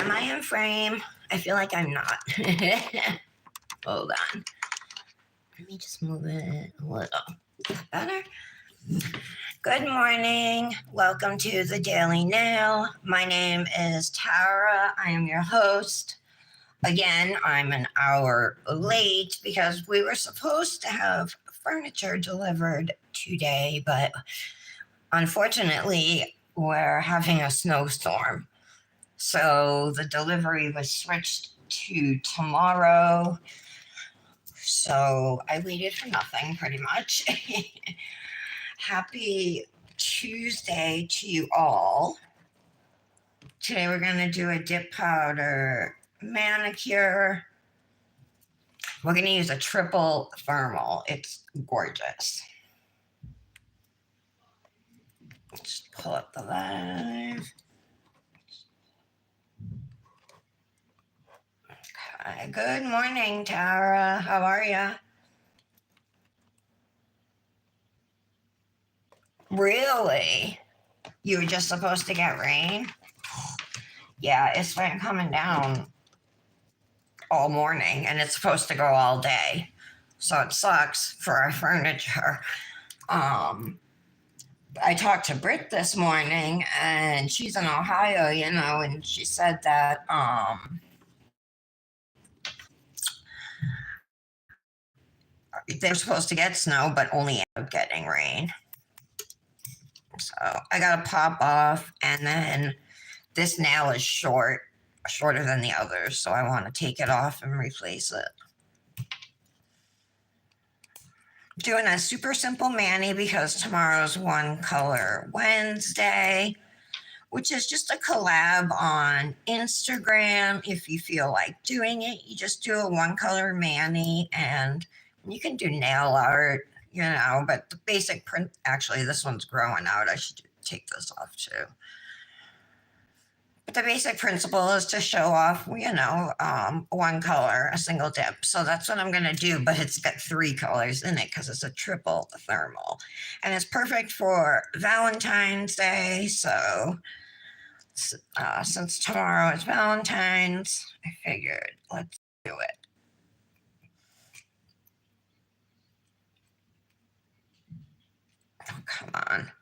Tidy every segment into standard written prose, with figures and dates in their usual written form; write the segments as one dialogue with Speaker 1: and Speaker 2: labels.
Speaker 1: Am I in frame? I feel like I'm not. Hold on. Let me just move it a little. Better? Good morning. Welcome to the Daily Nail. My name is Tara. I am your host. Again, I'm an hour late because we were supposed to have furniture delivered today, but unfortunately, we're having a snowstorm. So the delivery was switched to tomorrow. So I waited for nothing pretty much. Happy Tuesday to you all. Today we're going to do a dip powder manicure. We're going to use a triple thermal. It's gorgeous. Let's pull up the live. Okay. Good morning, Tara. How are you? Really? You were just supposed to get rain? Yeah, it's been coming down all morning and it's supposed to go all day. So it sucks for our furniture. I talked to Britt this morning and she's in Ohio, and she said that they're supposed to get snow, but only end up getting rain. So I got to pop off, and then this nail is shorter than the others, so I want to take it off and replace it. Doing a super simple mani because tomorrow's One Color Wednesday, which is just a collab on Instagram. If you feel like doing it, you just do a one color mani, and you can do nail art, but the basic print, actually this one's growing out. I should take this off too. But the basic principle is to show off, one color, a single dip. So that's what I'm going to do, but it's got 3 colors in it because it's a triple thermal. And it's perfect for Valentine's Day. So since tomorrow is Valentine's, I figured let's do it. Oh, come on.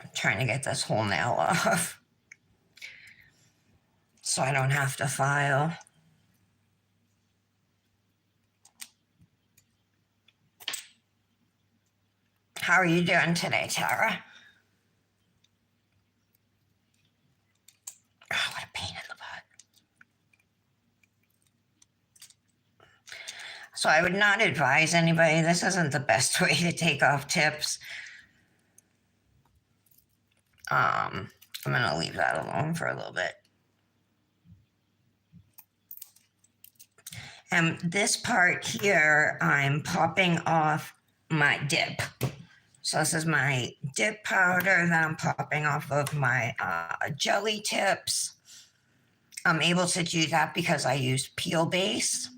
Speaker 1: I'm trying to get this whole nail off so I don't have to file. How are you doing today, Tara? Oh, what a pain in the butt. So I would not advise anybody. This isn't the best way to take off tips. I'm going to leave that alone for a little bit. And this part here, I'm popping off my dip. So this is my dip powder that I'm popping off of my jelly tips. I'm able to do that because I use peel base.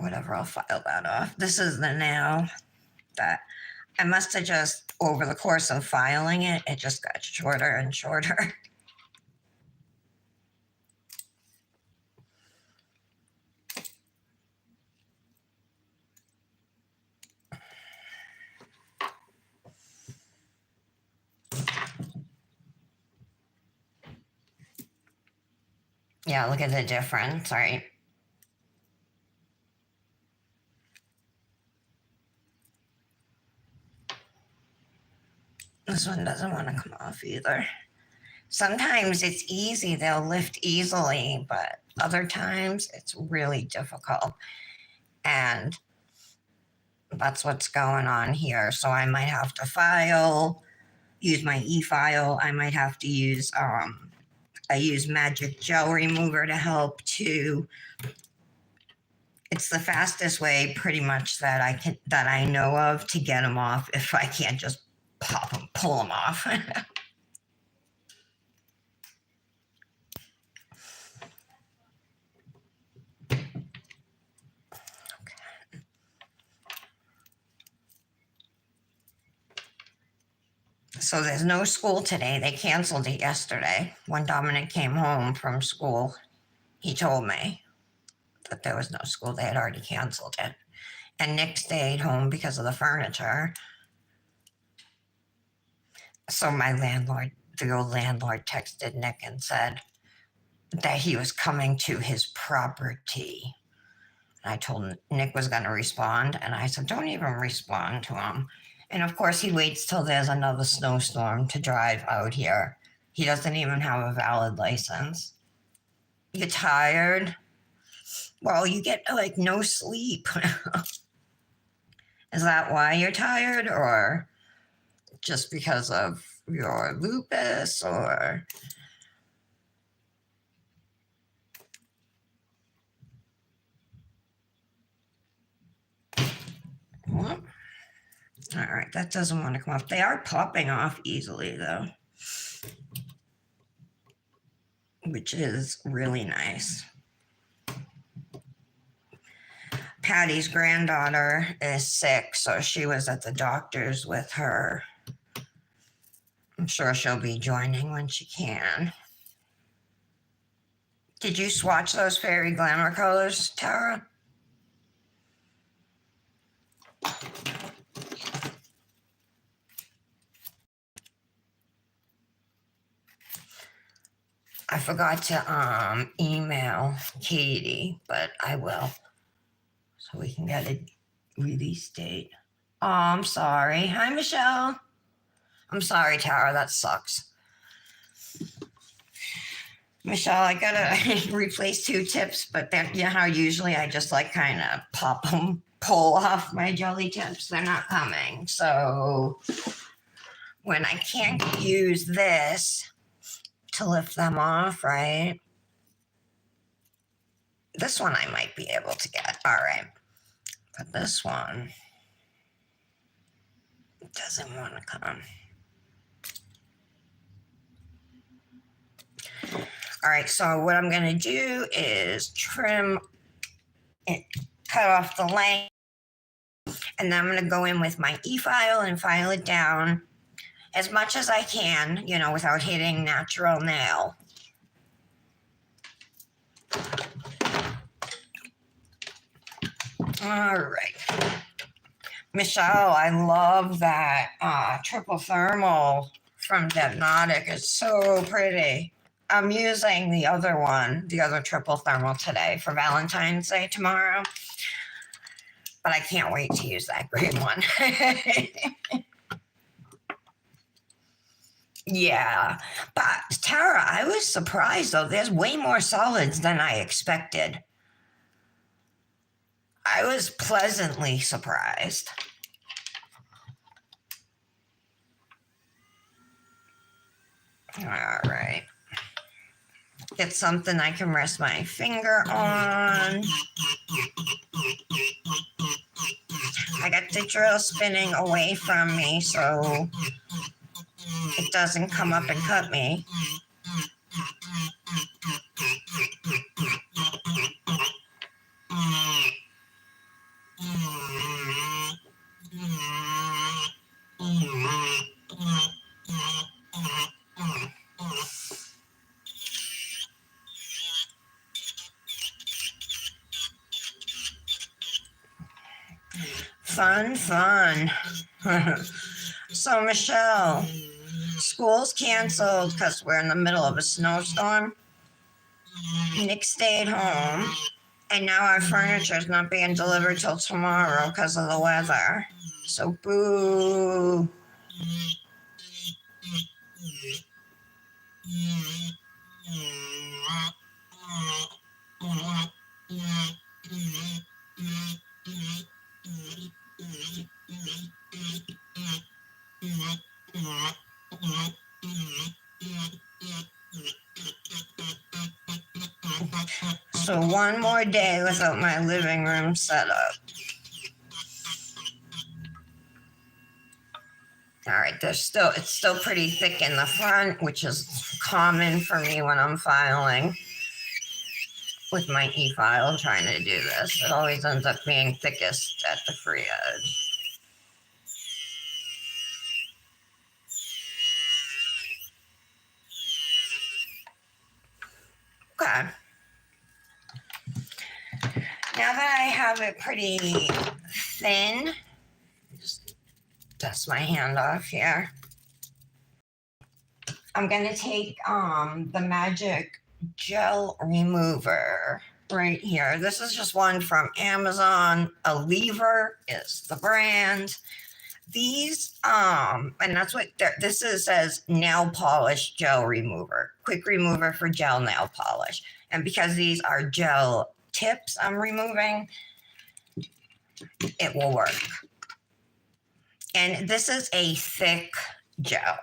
Speaker 1: Whatever, I'll file that off. This is the nail that I must have just, over the course of filing it, it just got shorter and shorter. Yeah, look at the difference, right? This one doesn't want to come off either. Sometimes it's easy, they'll lift easily, but other times it's really difficult. And that's what's going on here. So I might have to use my e-file. I might have to use, I use magic gel remover to help too. It's the fastest way pretty much that I know of to get them off if I can't just pull them off. So there's no school today. They canceled it yesterday. When Dominic came home from school, he told me that there was no school. They had already canceled it. And Nick stayed home because of the furniture. So the old landlord texted Nick and said that he was coming to his property. And I told Nick was going to respond. And I said, don't even respond to him. And of course, he waits till there's another snowstorm to drive out here. He doesn't even have a valid license. You're tired? Well, you get like no sleep. Is that why you're tired, or just because of your lupus, or? Well, all right, that doesn't want to come up. They are popping off easily, though, which is really nice. Patty's granddaughter is sick, so she was at the doctor's with her. I'm sure she'll be joining when she can. Did you swatch those fairy glamour colors, Tara? I forgot to email Katie, but I will, so we can get a release date. Oh, I'm sorry. Hi, Michelle. I'm sorry, Tara. That sucks. Michelle, I gotta replace 2 tips, but then you know how usually I just like kind of pull off my jelly tips. They're not coming. So when I can't use this to lift them off, right? This one I might be able to get. All right. But this one doesn't want to come. All right, so what I'm going to do is trim it, cut off the length, and then I'm going to go in with my e-file and file it down as much as I can, you know, without hitting natural nail. All right. Michelle, I love that triple thermal from Dipnotic. It's so pretty. I'm using the other one, the other triple thermal today for Valentine's Day tomorrow. But I can't wait to use that green one. Yeah. But Tara, I was surprised though. There's way more solids than I expected. I was pleasantly surprised. All right. Get something I can rest my finger on. I got the drill spinning away from me so it doesn't come up and cut me. Fun. So, Michelle, school's canceled because we're in the middle of a snowstorm. Nick stayed home, and now our furniture is not being delivered till tomorrow because of the weather. So, boo. So one more day without my living room set up. All right, it's still pretty thick in the front, which is common for me when I'm filing with my e-file trying to do this. It always ends up being thickest at the free edge. Okay. Now that I have it pretty thin, just dust my hand off here. I'm gonna take the Magic Gel Remover right here. This is just one from Amazon. Lever is the brand. These and that's what this is, says nail polish gel remover, quick remover for gel nail polish. And because these are gel tips I'm removing, it will work. And this is a thick gel.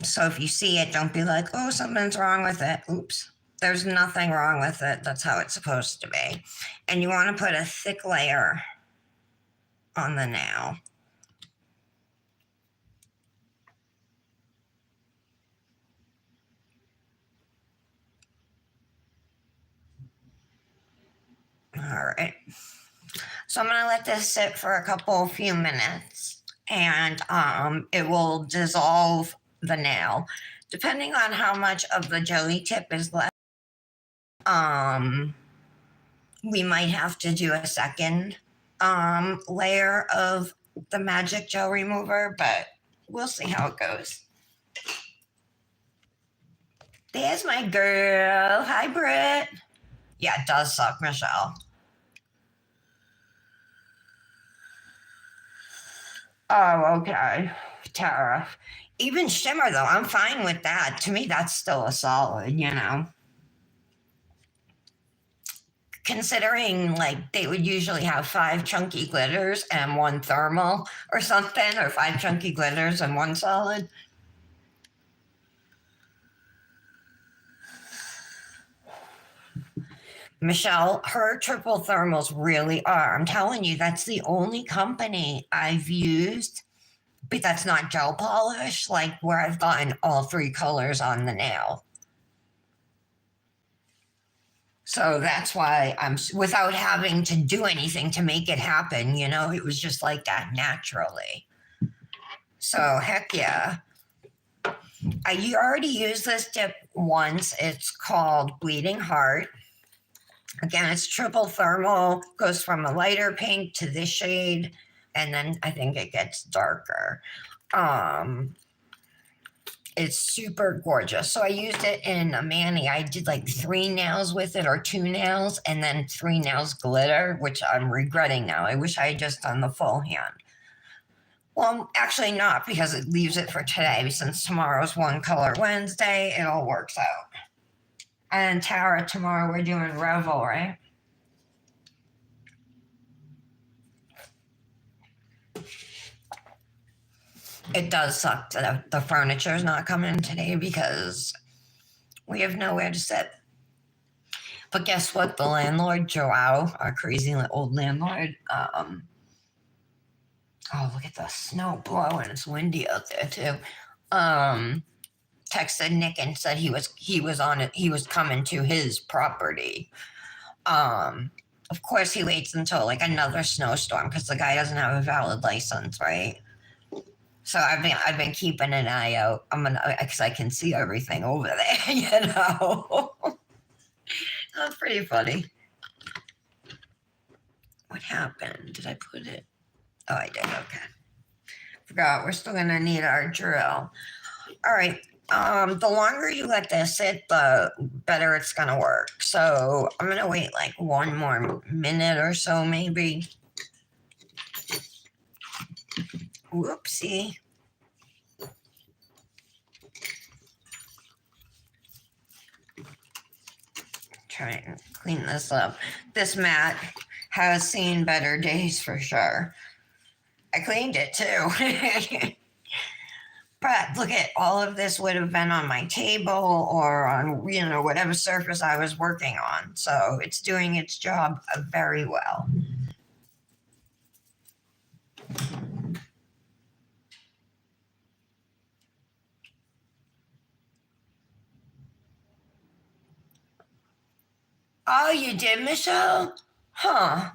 Speaker 1: So if you see it, don't be like, oh, something's wrong with it. Oops. There's nothing wrong with it. That's how it's supposed to be. And you want to put a thick layer on the nail. All right. So I'm going to let this sit for a few minutes, and it will dissolve the nail. Depending on how much of the jelly tip is left, we might have to do a second layer of the Magic Gel Remover, but we'll see how it goes. There's my girl. Hi, Britt. Yeah, it does suck, Michelle. Oh, okay. Tara. Even shimmer, though, I'm fine with that. To me, that's still a solid, you know. Considering like they would usually have 5 chunky glitters and 1 thermal or something, or 5 chunky glitters and 1 solid. Michelle, her triple thermals really are. I'm telling you, that's the only company I've used, but that's not gel polish, like where I've gotten all 3 colors on the nail. So that's why I'm, without having to do anything to make it happen, you know, it was just like that naturally. So heck yeah. You already used this dip once. It's called Bleeding Heart. Again, it's triple thermal, goes from a lighter pink to this shade, and then I think it gets darker. It's super gorgeous. So I used it in a mani. I did like 3 nails with it, or 2 nails, and then 3 nails glitter, which I'm regretting now. I wish I had just done the full hand. Well, actually not, because it leaves it for today. Since tomorrow's One Color Wednesday, it all works out. And Tara, tomorrow we're doing Revel, right? It does suck that the furniture is not coming today because we have nowhere to sit. But guess what? The landlord, Joao, our crazy old landlord, oh, look at the snow blowing. It's windy out there too. Texted Nick and said he was on it. He was coming to his property. Of course, he waits until like another snowstorm because the guy doesn't have a valid license, right? So I've been keeping an eye out. Because I can see everything over there, you know. That's pretty funny. What happened? Did I put it? Oh, I did. Okay. Forgot. We're still gonna need our drill. All right. The longer you let this sit, the better it's gonna work. So I'm gonna wait like 1 more minute or so, maybe. Whoopsie. Try and clean this up. This mat has seen better days for sure. I cleaned it too. But look at all of this would have been on my table or on, you know, whatever surface I was working on. So it's doing its job very well. Oh, you did, Michelle? Huh.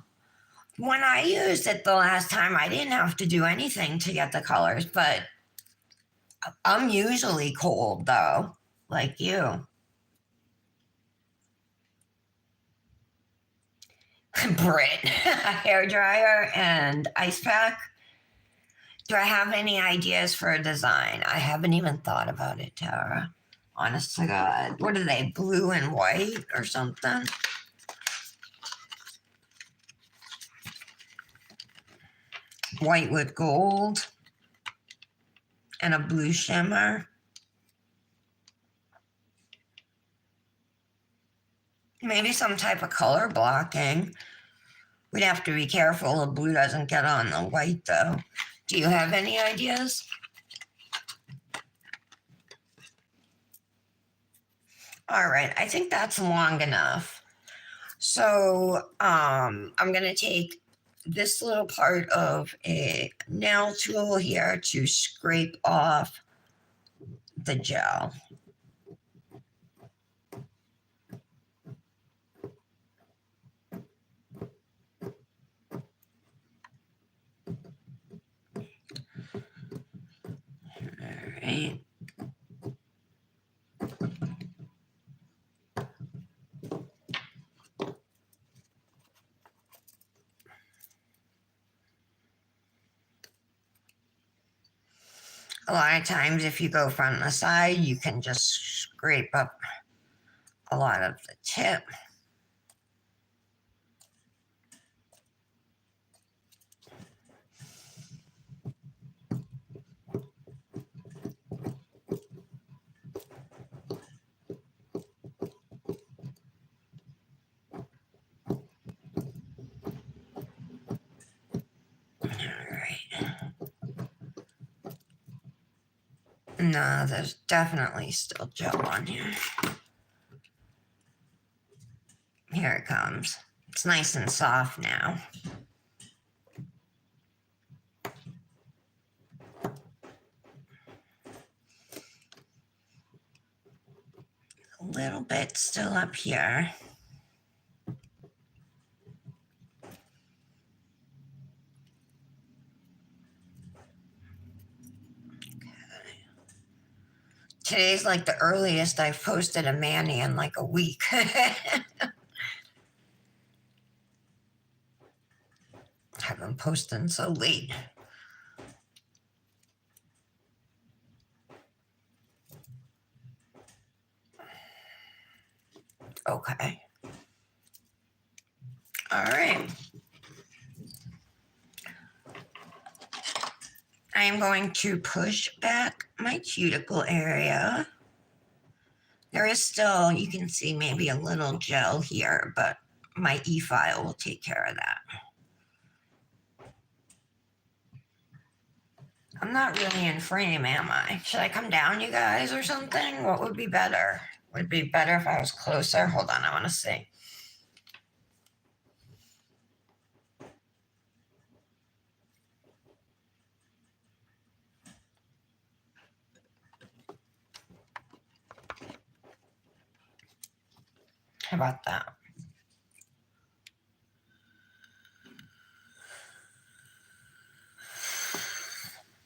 Speaker 1: When I used it the last time, I didn't have to do anything to get the colors, but I'm usually cold though, like you. Brit, a hair dryer and ice pack. Do I have any ideas for a design? I haven't even thought about it, Tara. Honest to God. What are they, blue and white or something? White with gold and a blue shimmer. Maybe some type of color blocking. We'd have to be careful the blue doesn't get on the white though. Do you have any ideas? All right, I think that's long enough. So I'm gonna take this little part of a nail tool here to scrape off the gel. All right. A lot of times, if you go front and side, you can just scrape up a lot of the tip. All right. No, there's definitely still gel on here. Here it comes. It's nice and soft now. A little bit still up here. Today's like the earliest I've posted a mani in like a week. I've been posting so late. Okay. All right. I am going to push back my cuticle area. There is still, you can see maybe a little gel here, but my e-file will take care of that. I'm not really in frame, am I? Should I come down, you guys, or something? What would be better? Would it be better if I was closer? Hold on, I want to see. How about that?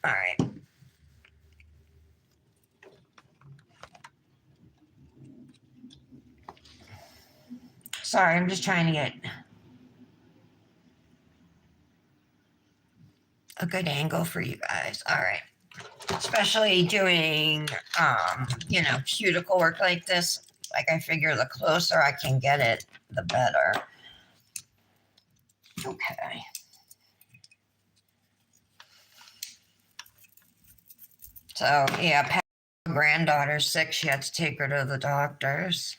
Speaker 1: All right. Sorry, I'm just trying to get a good angle for you guys. All right. Especially doing, cuticle work like this. Like I figure the closer I can get it, the better. Okay. So yeah, granddaughter's sick. She had to take her to the doctors.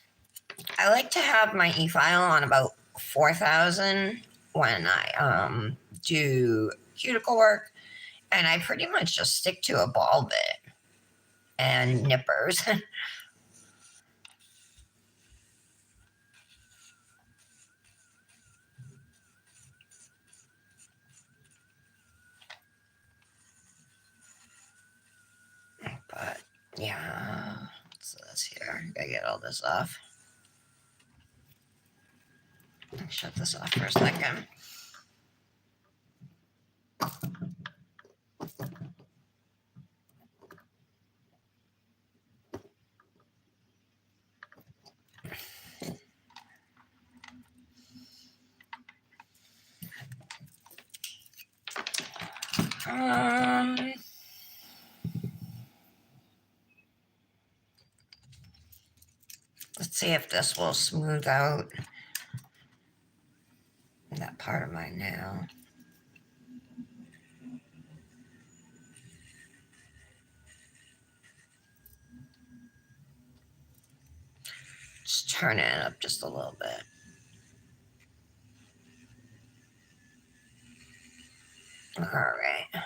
Speaker 1: I like to have my e-file on about 4,000 when I do cuticle work, and I pretty much just stick to a ball bit and nippers. But yeah, what's this here? Gotta get all this off. Shut this off for a second. Let's see if this will smooth out that part of my nail. Just turn it up just a little bit. All right.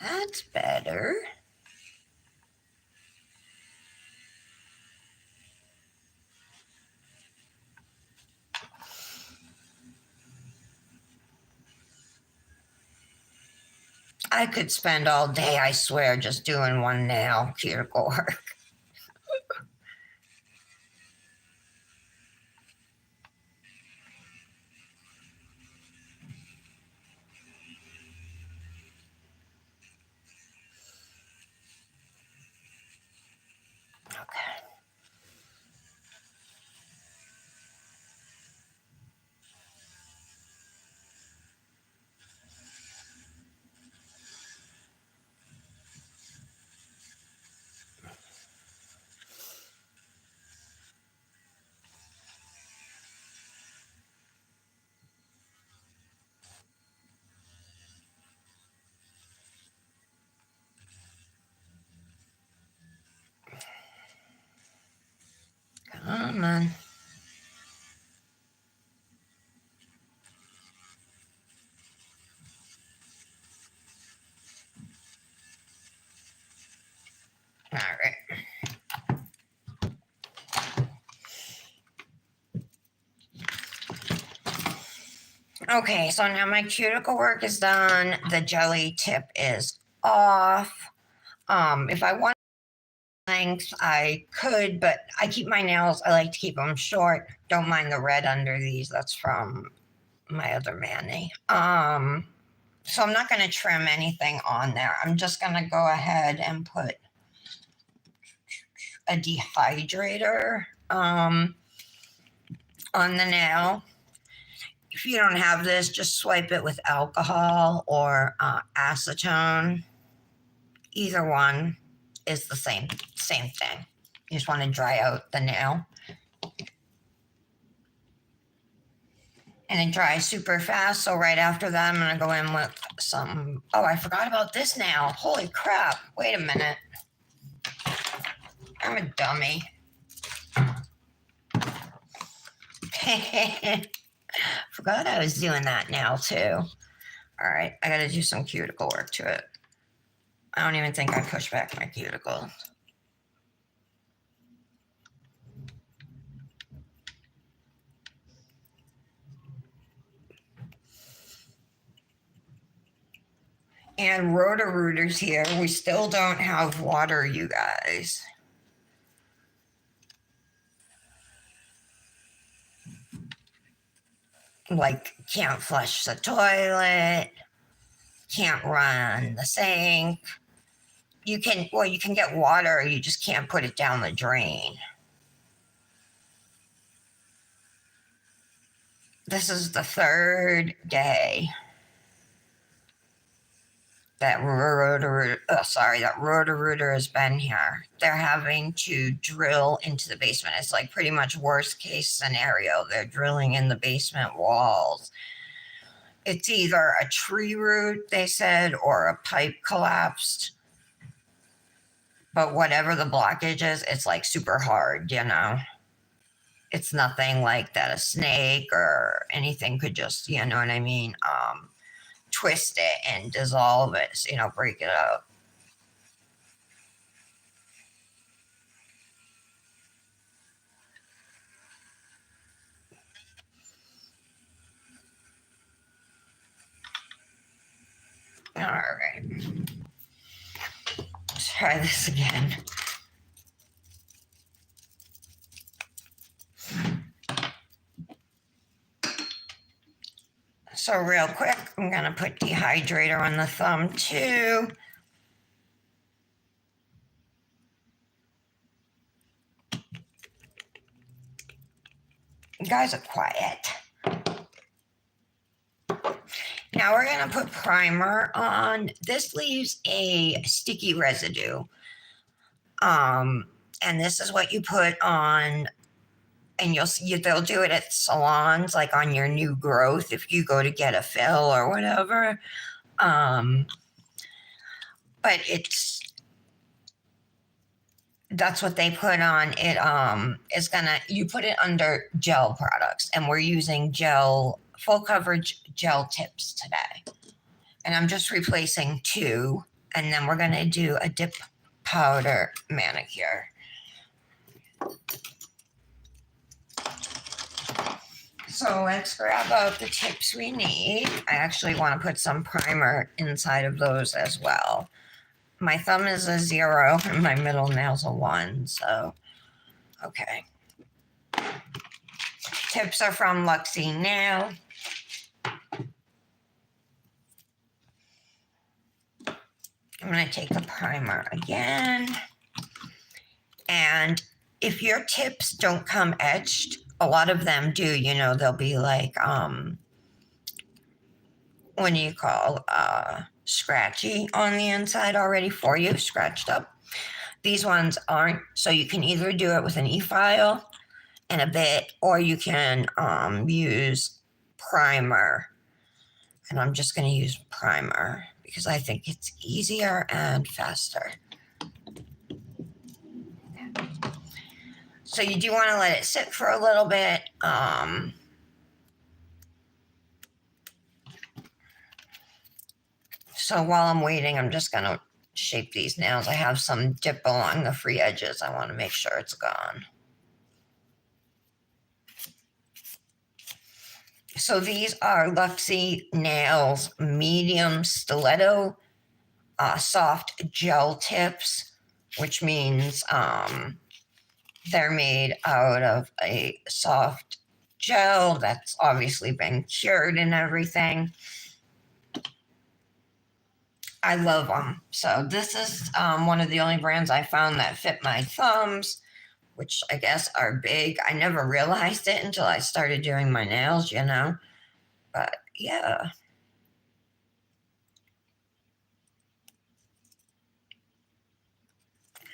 Speaker 1: That's better. I could spend all day, I swear, just doing one nail cuticle work. Okay. Come on. All right. Okay, so now my cuticle work is done. The jelly tip is off. If I want length, I could, but I keep my nails, I like to keep them short. Don't mind the red under these. That's from my other mani. So I'm not going to trim anything on there. I'm just going to go ahead and put a dehydrator on the nail. If you don't have this, just swipe it with alcohol or acetone. Either one is the same thing. You just want to dry out the nail. And it dries super fast. So right after that, I'm going to go in with some. Oh, I forgot about this nail. Holy crap. Wait a minute. I'm a dummy. Forgot I was doing that now too. All right, I got to do some cuticle work to it. I don't even think I pushed back my cuticle. And Roto-Rooters here. We still don't have water, you guys. Like, can't flush the toilet, can't run the sink. You can get water, you just can't put it down the drain. This is the third day that Roto-Rooter has been here. They're having to drill into the basement. It's like pretty much worst case scenario. They're drilling in the basement walls. It's either a tree root, they said, or a pipe collapsed. But whatever the blockage is, it's like super hard, you know? It's nothing like that a snake or anything could just, you know what I mean? Twist it and dissolve it, so, you know, break it up. All right. Let's try this again. So real quick, I'm going to put dehydrator on the thumb too. You guys are quiet. Now Now we're going to put primer on. This leaves a sticky residue. And this is what you put on, and they'll do it at salons, like on your new growth if you go to get a fill or whatever. But that's what they put on it. You put it under gel products, and we're using full coverage gel tips today. And I'm just replacing 2, and then we're going to do a dip powder manicure. So let's grab out the tips we need. I actually want to put some primer inside of those as well. My thumb is a 0 and my middle nail's a 1. So, okay. Tips are from Luxie Nail. I'm going to take the primer again. And if your tips don't come etched, a lot of them do, they'll be like, what do you call, scratchy on the inside already for you, scratched up. These ones aren't, so you can either do it with an e-file and a bit, or you can use primer. And I'm just going to use primer because I think it's easier and faster. So you do want to let it sit for a little bit. So while I'm waiting, I'm just going to shape these nails. I have some dip along the free edges. I want to make sure it's gone. So these are Luxie Nails medium stiletto soft gel tips, which means they're made out of a soft gel that's obviously been cured and everything. I love them. So this is one of the only brands I found that fit my thumbs, which I guess are big. I never realized it until I started doing my nails, But yeah.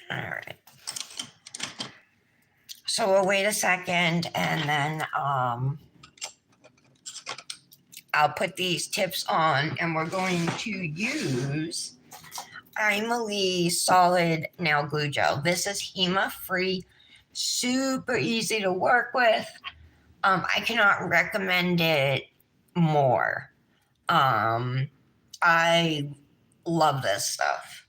Speaker 1: All right. So we'll wait a second, and then I'll put these tips on, and we're going to use Emily Solid Nail Glue Gel. This is HEMA-free, super easy to work with. I cannot recommend it more. I love this stuff.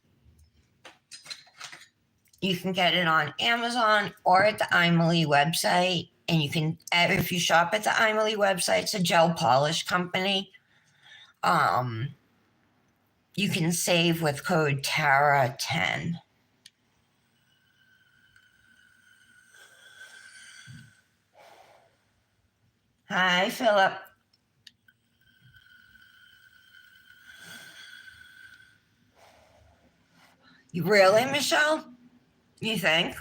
Speaker 1: You can get it on Amazon or at the Emily website. And you can, if you shop at the Emily website, it's a gel polish company. You can save with code TARA10. Hi, Philip. You really, Michelle? You think?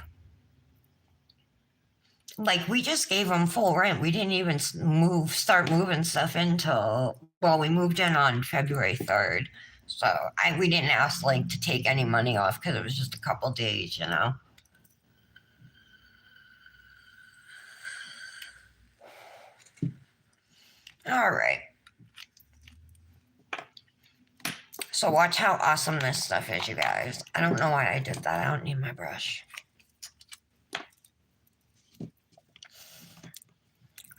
Speaker 1: Like, we just gave them full rent. We didn't even start moving stuff until, we moved in on February 3rd. So we didn't ask to take any money off because it was just a couple days, All right. So watch how awesome this stuff is, you guys. I don't know why I did that. I don't need my brush.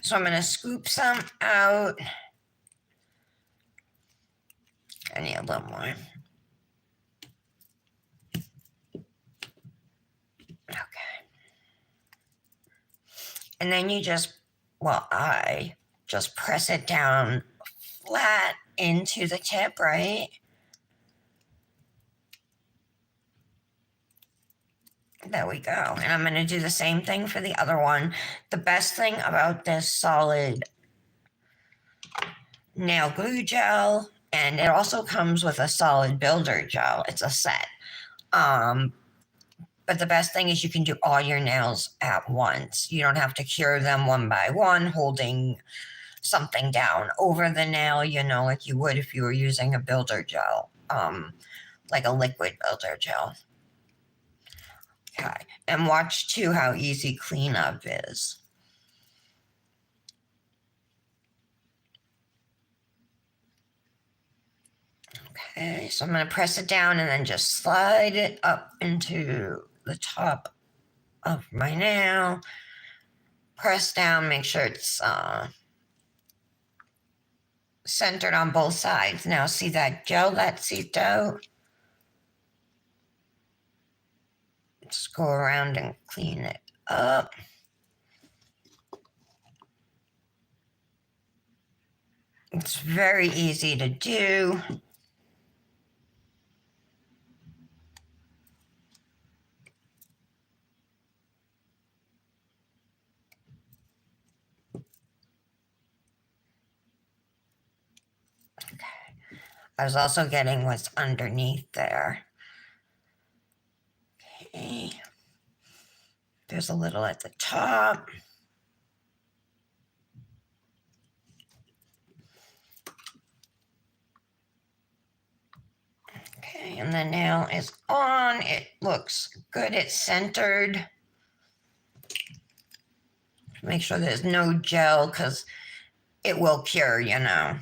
Speaker 1: So I'm going to scoop some out. I need a little more. Okay. And then you I just press it down flat into the tip, right? There we go. And I'm going to do the same thing for the other one. The best thing about this solid nail glue gel, and it also comes with a solid builder gel. It's a set. But the best thing is you can do all your nails at once. You don't have to cure them one by one, holding something down over the nail, you know, like you would if you were using a builder gel, like a liquid builder gel. Okay, and watch too how easy cleanup is. Okay, so I'm going to press it down and then just slide it up into the top of my nail. Press down, make sure it's centered on both sides. Now see that gel that seeped out? Just go around and clean it up. It's very easy to do. Okay. I was also getting what's underneath there. Okay. There's a little at the top. Okay, and the nail is on. It looks good. It's centered. Make sure there's no gel because it will cure, you know.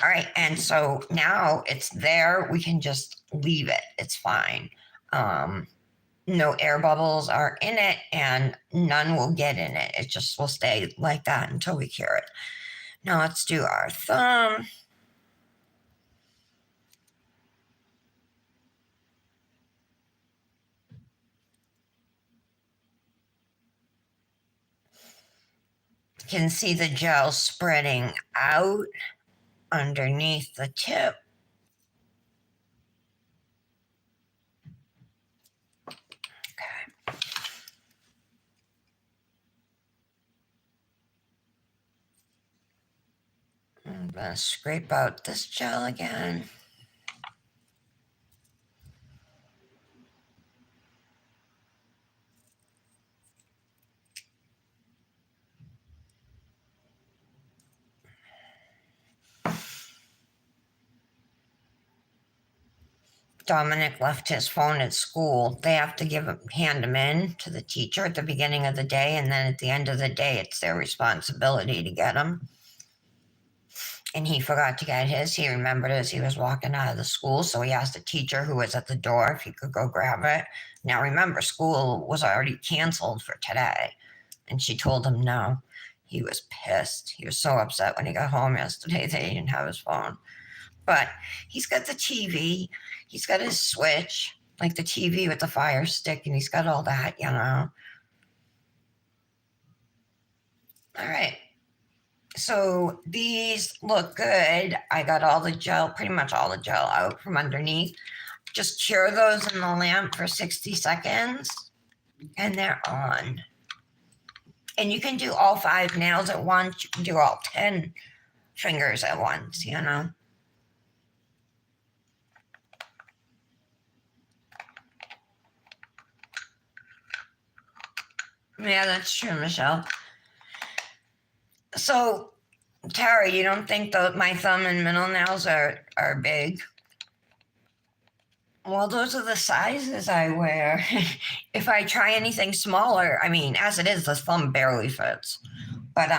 Speaker 1: All right, and so now it's there. We can just leave it. It's fine. No air bubbles are in it and none will get in it. It just will stay like that until we cure it. Now let's do our thumb. You can see the gel spreading out underneath the tip. Okay. I'm going to scrape out this gel again. Dominic left his phone at school. They have to hand him in to the teacher at the beginning of the day, and then at the end of the day, it's their responsibility to get him. And he forgot to get his. He remembered as he was walking out of the school, so he asked the teacher who was at the door if he could go grab it. Now remember, school was already canceled for today, and she told him no. He was pissed. He was so upset when he got home yesterday that he didn't have his phone. But he's got the TV, he's got his switch, like the TV with the fire stick, and he's got all that, you know. All right. So these look good. I got all the gel, pretty much all the gel out from underneath. Just cure those in the lamp for 60 seconds, and they're on. And you can do all 5 nails at once. You can do all 10 fingers at once, you know. Yeah, that's true, Michelle. So, Tara, you don't think my thumb and middle nails are big? Well, those are the sizes I wear. If I try anything smaller, I mean, as it is, the thumb barely fits. But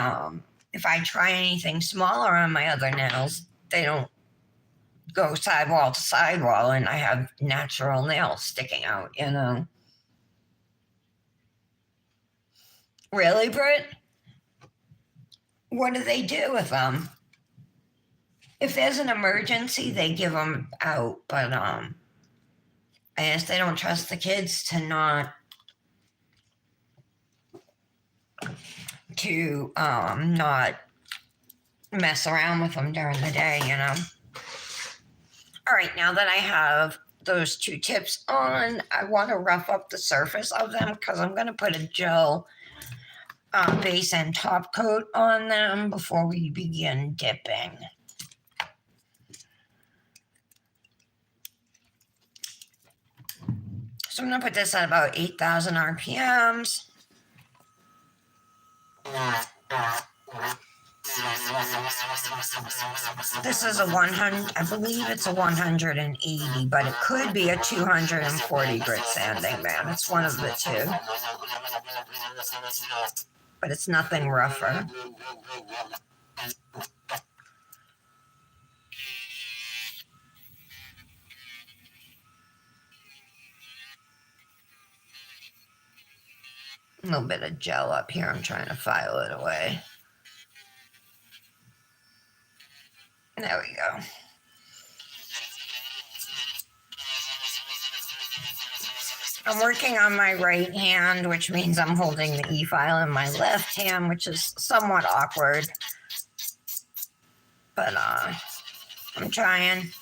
Speaker 1: if I try anything smaller on my other nails, they don't go sidewall to sidewall, and I have natural nails sticking out, you know. Really, Britt? What do they do with them? If there's an emergency, they give them out, but I guess they don't trust the kids to not mess around with them during the day, you know. All right, now that I have those 2 tips on, I want to rough up the surface of them because I'm going to put a gel base and top coat on them before we begin dipping. So I'm going to put this at about 8,000 RPMs. This is a 100, I believe it's a 180, but it could be a 240 grit sanding band. It's one of the two. But it's nothing rougher. A little bit of gel up here. I'm trying to file it away. There we go. I'm working on my right hand, which means I'm holding the e-file in my left hand, which is somewhat awkward. But I'm trying.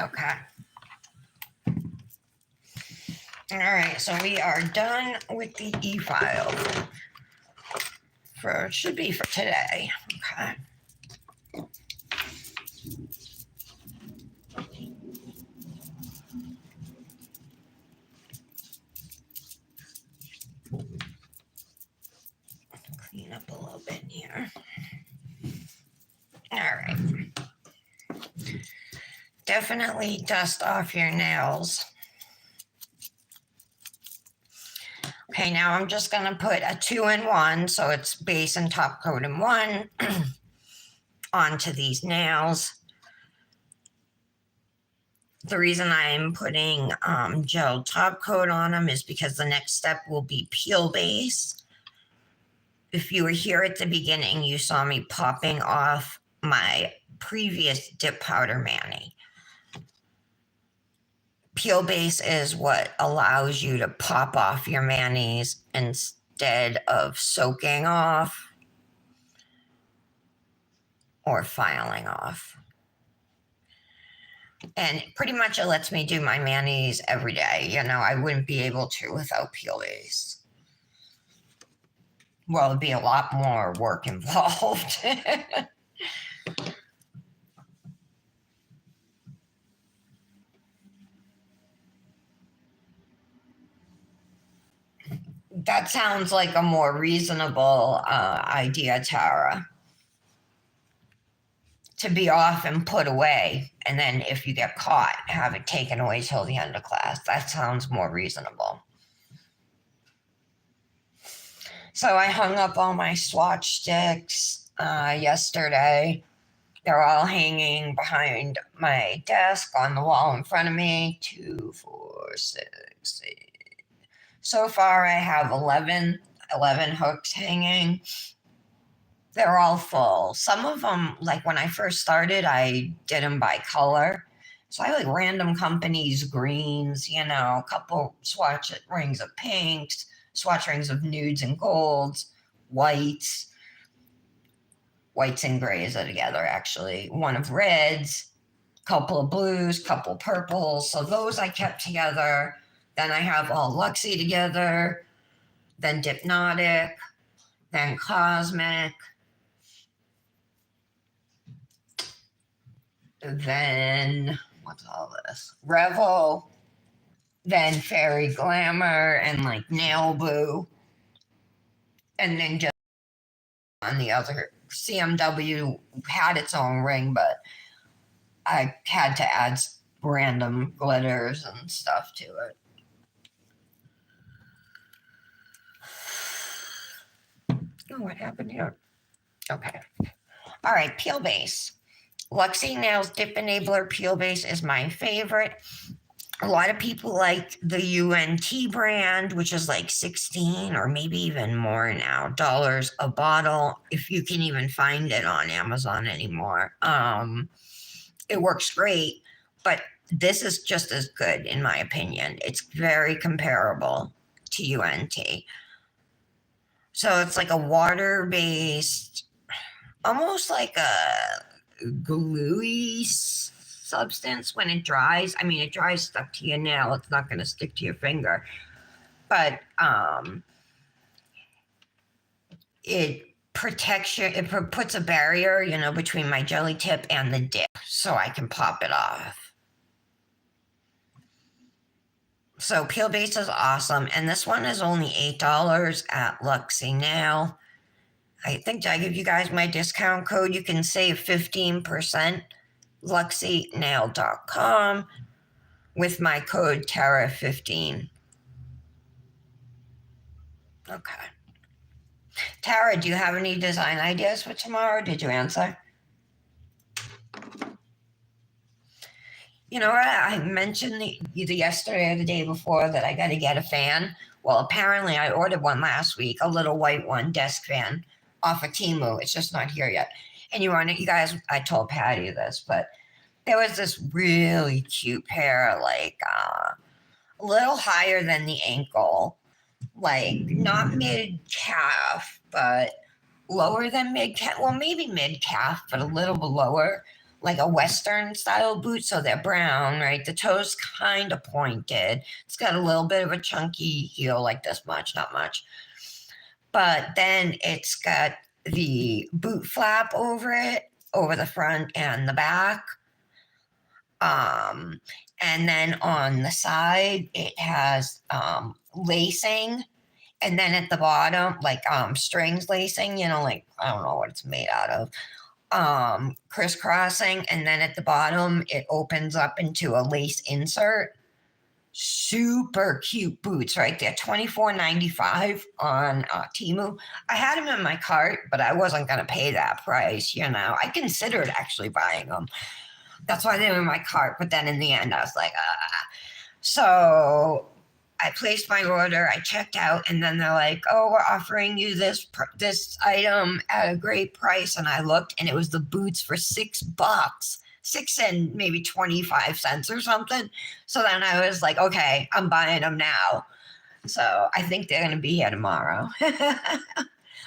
Speaker 1: Okay. All right, so we are done with the e-file. Should be for today. Okay. Clean up a little bit here. All right. Definitely dust off your nails. Okay, now I'm just going to put a 2-in-1, so it's base and top coat in one, onto these nails. The reason I'm putting gel top coat on them is because the next step will be peel base. If you were here at the beginning, you saw me popping off my previous dip powder mani. Peel base is what allows you to pop off your manis instead of soaking off or filing off. And pretty much it lets me do my manis every day. You know, I wouldn't be able to without peel base. Well, it'd be a lot more work involved. That sounds like a more reasonable idea, Tara. To be off and put away, and then if you get caught, have it taken away till the end of class. That sounds more reasonable. So I hung up all my swatch sticks yesterday. They're all hanging behind my desk on the wall in front of me. 2, 4, 6, 8. So far I have 11 hooks hanging. They're all full. Some of them, like when I first started, I did them by color. So I like random companies, greens, you know, a couple swatch rings of pinks, swatch rings of nudes and golds, whites and grays are together actually, one of reds, couple of blues, couple purples. So those I kept together. Then I have all Luxie together, then Dipnotic, then Cosmic, then what's all this? Revel, then Fairy Glamour, and like Nail Boo, and then just on the other CMW had its own ring, but I had to add random glitters and stuff to it. Oh, what happened here? Okay. All right, peel base. Luxie Nails Dip Enabler Peel Base is my favorite. A lot of people like the UNT brand, which is like 16 or maybe even more now dollars a bottle, if you can even find it on Amazon anymore. It works great, but this is just as good in my opinion. It's very comparable to UNT. So it's like a water-based, almost like a gluey substance when it dries. I mean, it dries stuck to your nail. It's not going to stick to your finger. but it protects you, it puts a barrier, you know, between my jelly tip and the dip so I can pop it off. So Peel Base is awesome. And this one is only $8 at Luxy Nail. I think I give you guys my discount code. You can save 15%, luxynail.com, with my code Tara15. Okay. Tara, do you have any design ideas for tomorrow? Did you answer? You know what? I mentioned either yesterday or the day before that I got to get a fan. Well, apparently I ordered one last week, a little white one, desk fan, off of Temu. It's just not here yet. And you want it, you guys? I told Patty this, but there was this really cute pair, like a little higher than the ankle, like not mid calf, but lower than mid calf. Well, maybe mid calf, but a little bit lower, like a Western style boot. So they're brown, right? The toes kind of pointed. It's got a little bit of a chunky heel, like this much, not much. But then it's got the boot flap over it, over the front and the back. And then on the side, it has lacing, and then at the bottom, like strings lacing, you know, like I don't know what it's made out of, crisscrossing, and then at the bottom, it opens up into a lace insert. Super cute boots, right there. $24.95 on Temu. I had them in my cart, but I wasn't gonna pay that price. You know, I considered actually buying them. That's why they were in my cart. But then in the end, I was like, ah. So I placed my order. I checked out, and then they're like, "Oh, we're offering you this item at a great price." And I looked, and it was the boots for $6, 6 and maybe 25 cents or something. So then I was like, "Okay, I'm buying them now." So I think they're gonna be here tomorrow.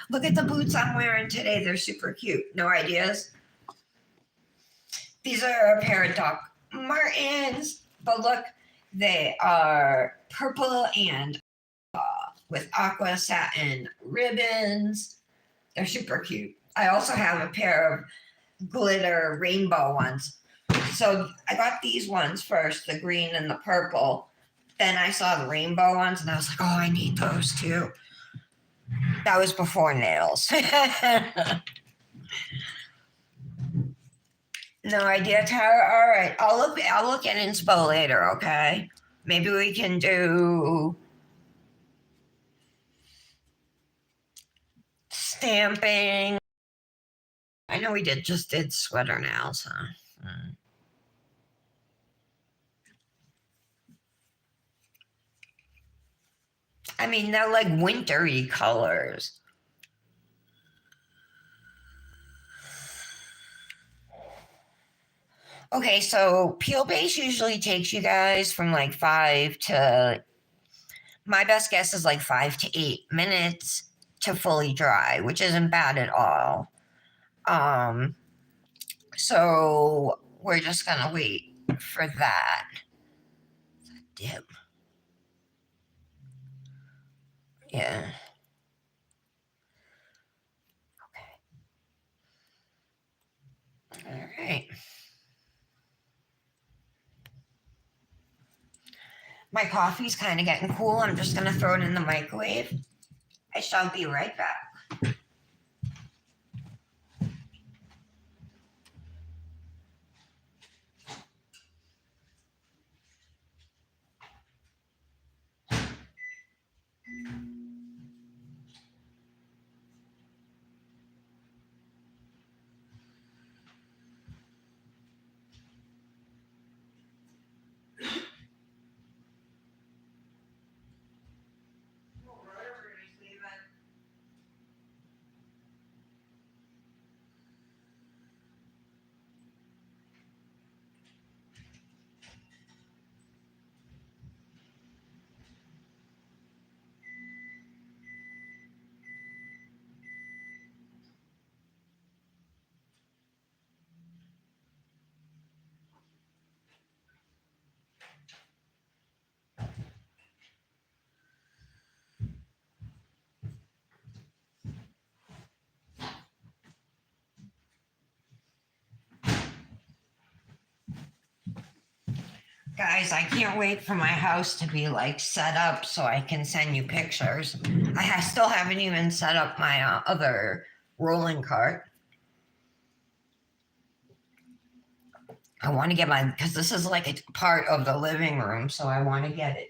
Speaker 1: Look at the boots I'm wearing today. They're super cute. No ideas? These are a pair of Doc Martens, but look, they are purple and with aqua satin ribbons. They're super cute. I also have a pair of glitter rainbow ones. So I got these ones first, the green and the purple. Then I saw the rainbow ones and I was like, oh, I need those too. That was before nails. No idea, Tara. All right, I'll look at inspo later. Okay, maybe we can do stamping. I know we just did sweater nails, huh? I mean, they're like wintry colors. Okay, so peel base usually takes you guys from like 5 to, my best guess is like 5 to 8 minutes to fully dry, which isn't bad at all. So we're just gonna wait for that dip. Yeah. All right. My coffee's kind of getting cool. I'm just gonna throw it in the microwave. I shall be right back. Guys, I can't wait for my house to be like set up so I can send you pictures. Still haven't even set up my other rolling cart. I want to get because this is like a part of the living room, so I want to get it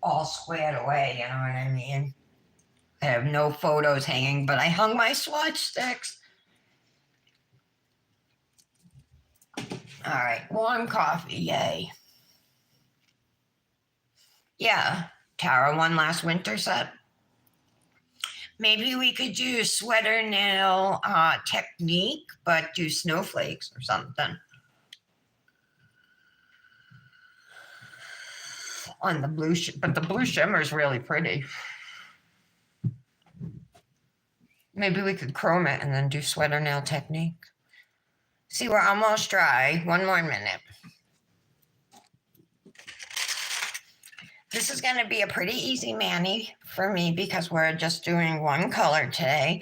Speaker 1: all squared away, you know what I mean? I have no photos hanging, but I hung my swatch sticks. All right, warm coffee, yay. Yeah, Tara won last winter set. Maybe we could do sweater nail technique, but do snowflakes or something on the blue. But the blue shimmer is really pretty. Maybe we could chrome it and then do sweater nail technique. See, we're almost dry. One more minute. This is going to be a pretty easy mani for me because we're just doing one color today.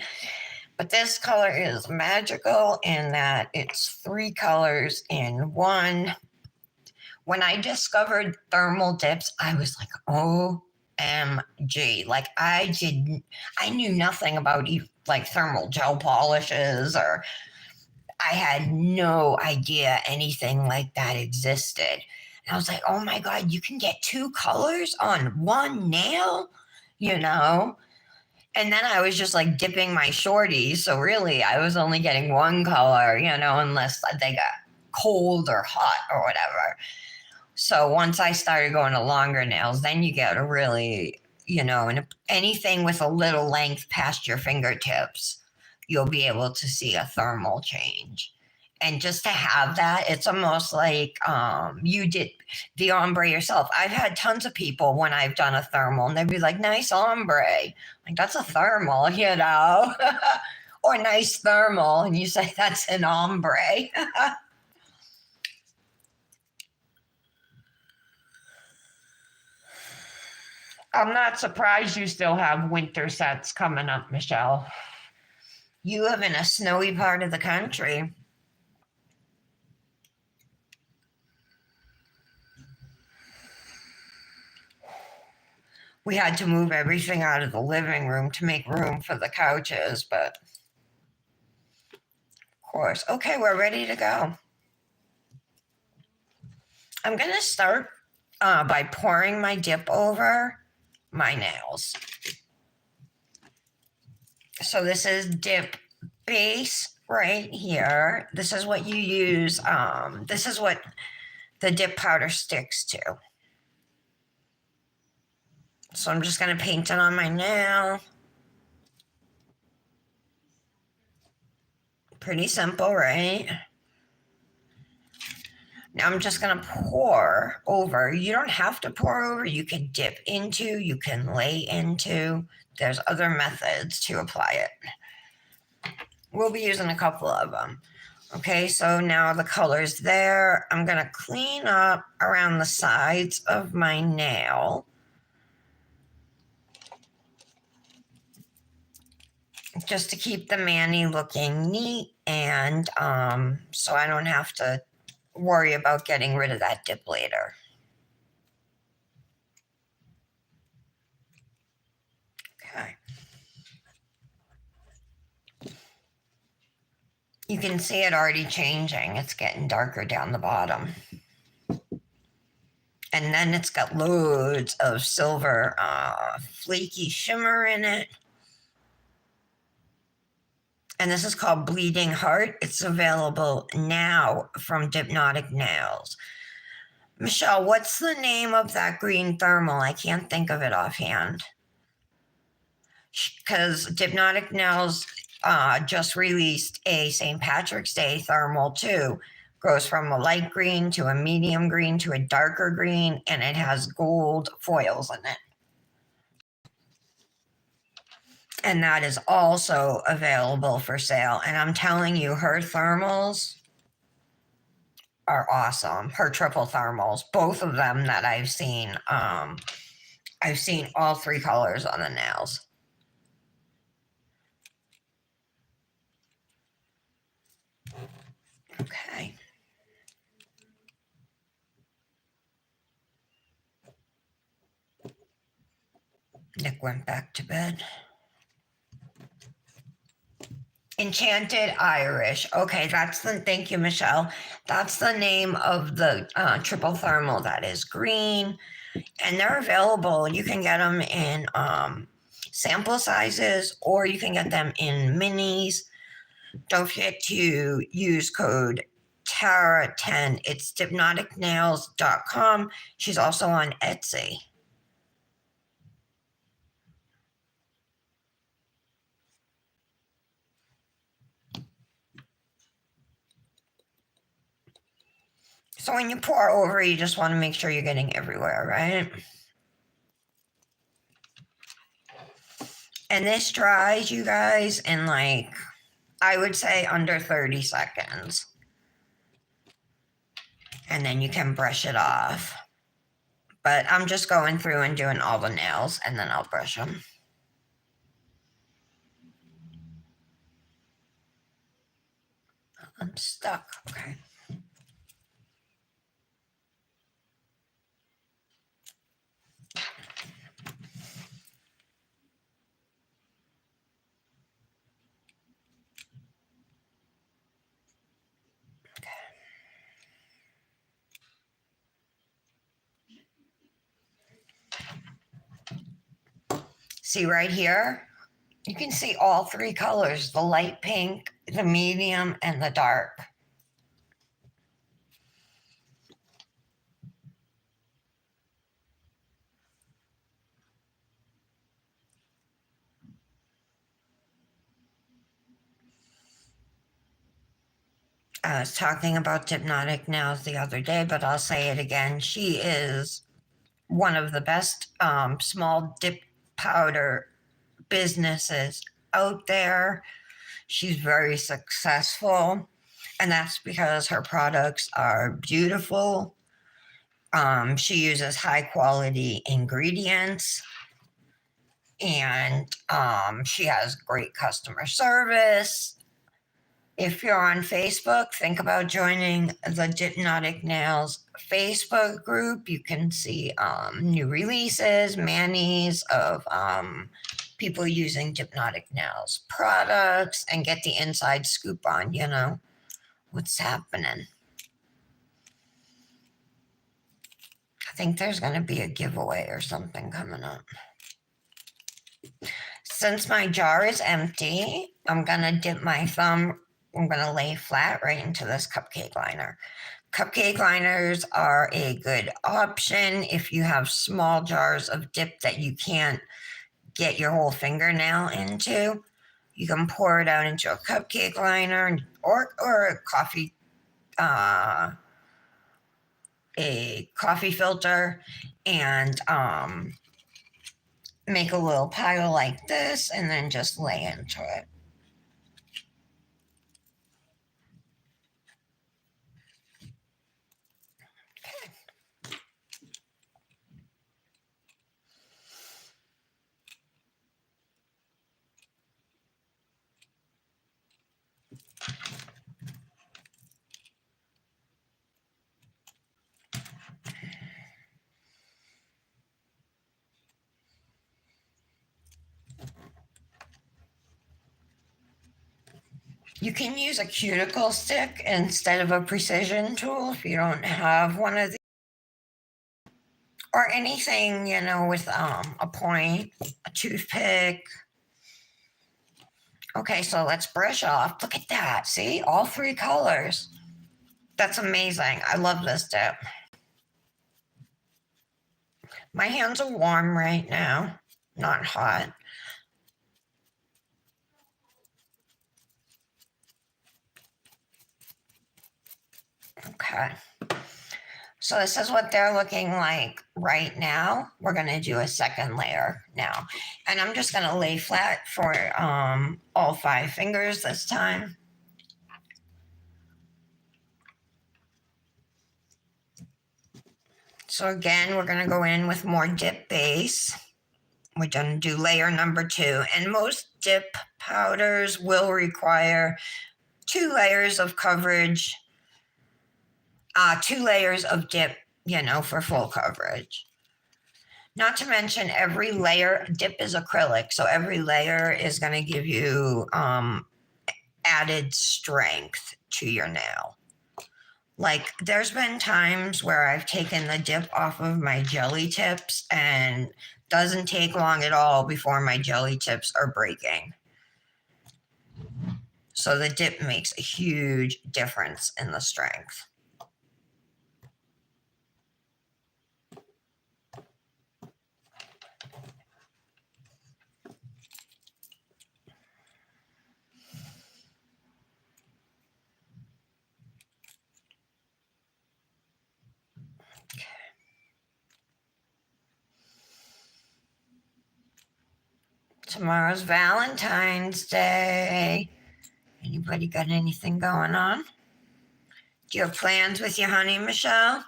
Speaker 1: But this color is magical in that it's 3 colors in one. When I discovered thermal dips, I was like, OMG. Like I knew nothing about like thermal gel polishes, or I had no idea anything like that existed. And I was like, oh my God, you can get 2 colors on one nail, you know? And then I was just like dipping my shorties. So really, I was only getting one color, you know, unless they got cold or hot or whatever. So once I started going to longer nails, then you get a really, you know, and anything with a little length past your fingertips, you'll be able to see a thermal change. And just to have that, it's almost like you did the ombre yourself. I've had tons of people when I've done a thermal, and they'd be like, nice ombre. Like, that's a thermal, you know, or nice thermal. And you say, that's an ombre. I'm not surprised you still have winter sets coming up, Michelle. You live in a snowy part of the country. We had to move everything out of the living room to make room for the couches, but of course. Okay, we're ready to go. I'm going to start by pouring my dip over my nails. So this is dip base right here. This is what you use. This is what the dip powder sticks to. So I'm just going to paint it on my nail. Pretty simple, right? Now I'm just going to pour over. You don't have to pour over. You can dip into, you can lay into. There's other methods to apply it. We'll be using a couple of them. Okay, so now the color's there. I'm going to clean up around the sides of my nail. Just to keep the mani looking neat, and so I don't have to worry about getting rid of that dip later. Okay. You can see it already changing. It's getting darker down the bottom. And then it's got loads of silver flaky shimmer in it. And this is called Bleeding Heart. It's available now from Dipnotic Nails. Michelle, what's the name of that green thermal? I can't think of it offhand. Because Dipnotic Nails just released a St. Patrick's Day thermal too. Goes from a light green to a medium green to a darker green, and it has gold foils in it. And that is also available for sale. And I'm telling you, her thermals are awesome. Her triple thermals, both of them that I've seen. I've seen all 3 colors on the nails. Okay. Nick went back to bed. Enchanted Irish. Okay, thank you, Michelle. That's the name of the triple thermal that is green. And they're available. You can get them in sample sizes or you can get them in minis. Don't forget to use code Tara10. It's dipnoticnails.com. She's also on Etsy. So when you pour over, you just want to make sure you're getting everywhere, right? And this dries, you guys, in like, I would say under 30 seconds. And then you can brush it off. But I'm just going through and doing all the nails and then I'll brush them. I'm stuck. Okay. See right here? You can see all three colors, the light pink, the medium, and the dark. I was talking about Dipnotic Nails the other day, but I'll say it again. She is one of the best small dip powder businesses out there. She's very successful, and that's because her products are beautiful. She uses high quality ingredients, and she has great customer service. If you're on Facebook, think about joining the Dipnotic Nails Facebook group. You can see new releases, manis of people using Dipnotic Nails products and get the inside scoop on, what's happening. I think there's going to be a giveaway or something coming up. Since my jar is empty, I'm going to dip my thumb. I'm going to lay flat right into this cupcake liner. Cupcake liners are a good option if you have small jars of dip that you can't get your whole fingernail into. You can pour it out into a cupcake liner or a coffee filter and make a little pile like this and then just lay into it. You can use a cuticle stick instead of a precision tool if you don't have one of these. Or anything, with a point, a toothpick. Okay, so let's brush off. Look at that. See, all three colors. That's amazing. I love this dip. My hands are warm right now, not hot. Okay. So this is what they're looking like right now. We're going to do a second layer now. And I'm just going to lay flat for all 5 fingers this time. So again, we're going to go in with more dip base. We're going to do layer number 2. And most dip powders will require 2 layers of coverage. 2 layers of dip, for full coverage. Not to mention every layer, dip is acrylic, so every layer is going to give you added strength to your nail. Like there's been times where I've taken the dip off of my jelly tips and doesn't take long at all before my jelly tips are breaking. So the dip makes a huge difference in the strength. Tomorrow's Valentine's Day. Anybody got anything going on? Do you have plans with your honey, Michelle?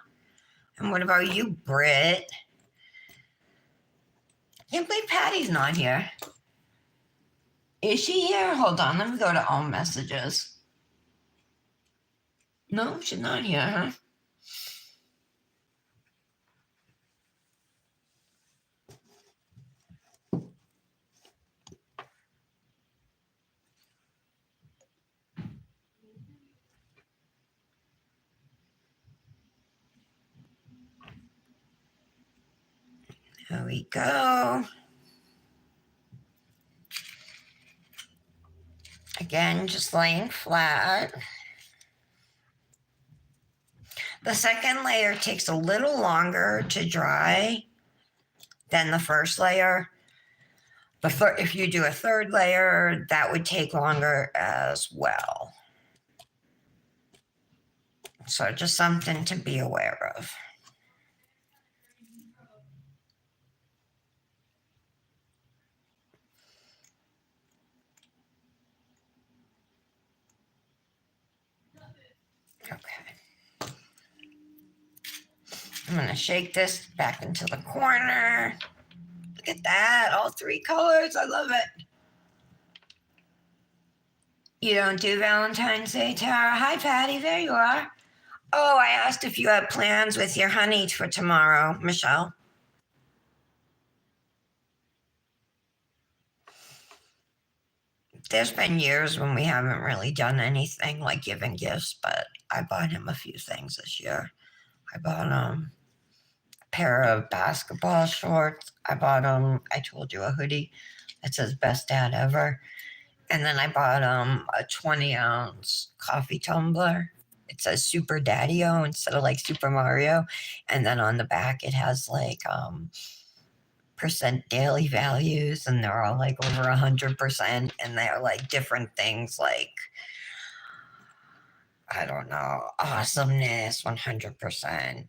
Speaker 1: And what about you, Britt? Can't believe Patty's not here. Is she here? Hold on, let me go to all messages. No, she's not here, huh? There we go. Again, just laying flat. The second layer takes a little longer to dry than the first layer. If you do a third layer, that would take longer as well. So just something to be aware of. Okay. I'm going to shake this back into the corner. Look at that, all three colors. I love it. You don't do Valentine's Day, Tara? Hi, Patty. There you are. Oh, I asked if you had plans with your honey for tomorrow, Michelle. There's been years when we haven't really done anything like giving gifts, but I bought him a few things this year. I bought him a pair of basketball shorts. I bought him, I told you, a hoodie that says best dad ever. And then I bought him a 20-ounce coffee tumbler. It says Super Daddy-O instead of like Super Mario. And then on the back, it has like percent daily values, and they're all like over 100%. And they're like different things like, I don't know, awesomeness, 100%,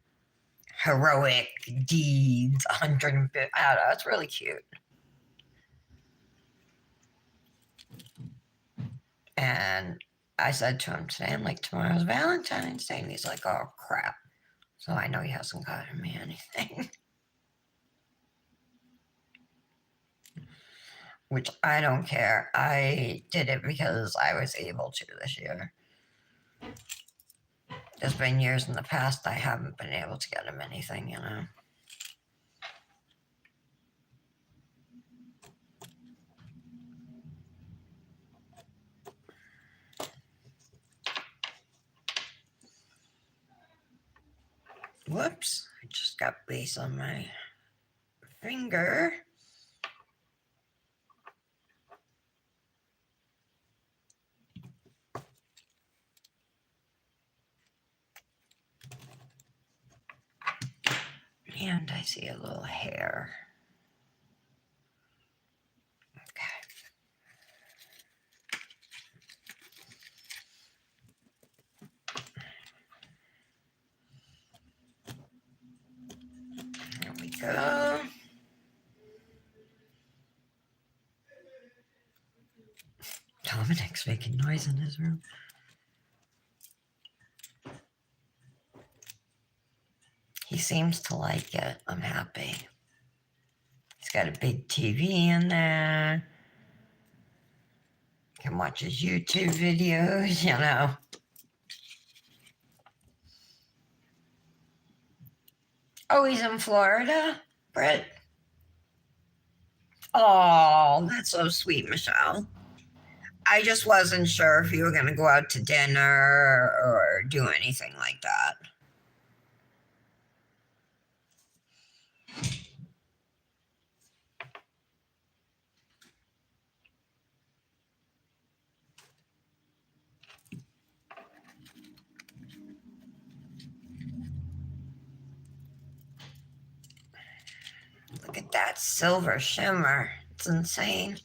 Speaker 1: heroic deeds, 150. I don't know, it's really cute. And I said to him today, I'm like, tomorrow's Valentine's Day. And he's like, oh, crap. So I know he hasn't gotten me anything. Which I don't care. I did it because I was able to this year. There's been years in the past I haven't been able to get him anything, you know. Whoops, I just got base on my finger. And I see a little hair. Okay. There we go. Dominic's making noise in his room. He seems to like it. I'm happy. He's got a big TV in there. Can watch his YouTube videos, you know. Oh, he's in Florida, Britt? Oh, that's so sweet, Michelle. I just wasn't sure if you were going to go out to dinner or do anything like that. Look at that silver shimmer. It's insane.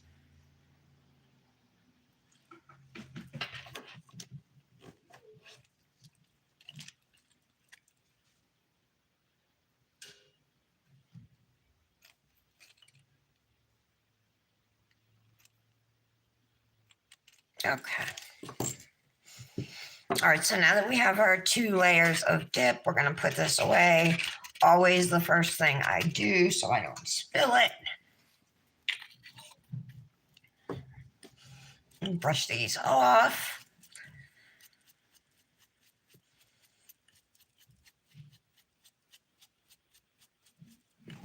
Speaker 1: Okay. All right, so now that we have our 2 layers of dip, we're going to put this away. Always the first thing I do so I don't spill it. And brush these off.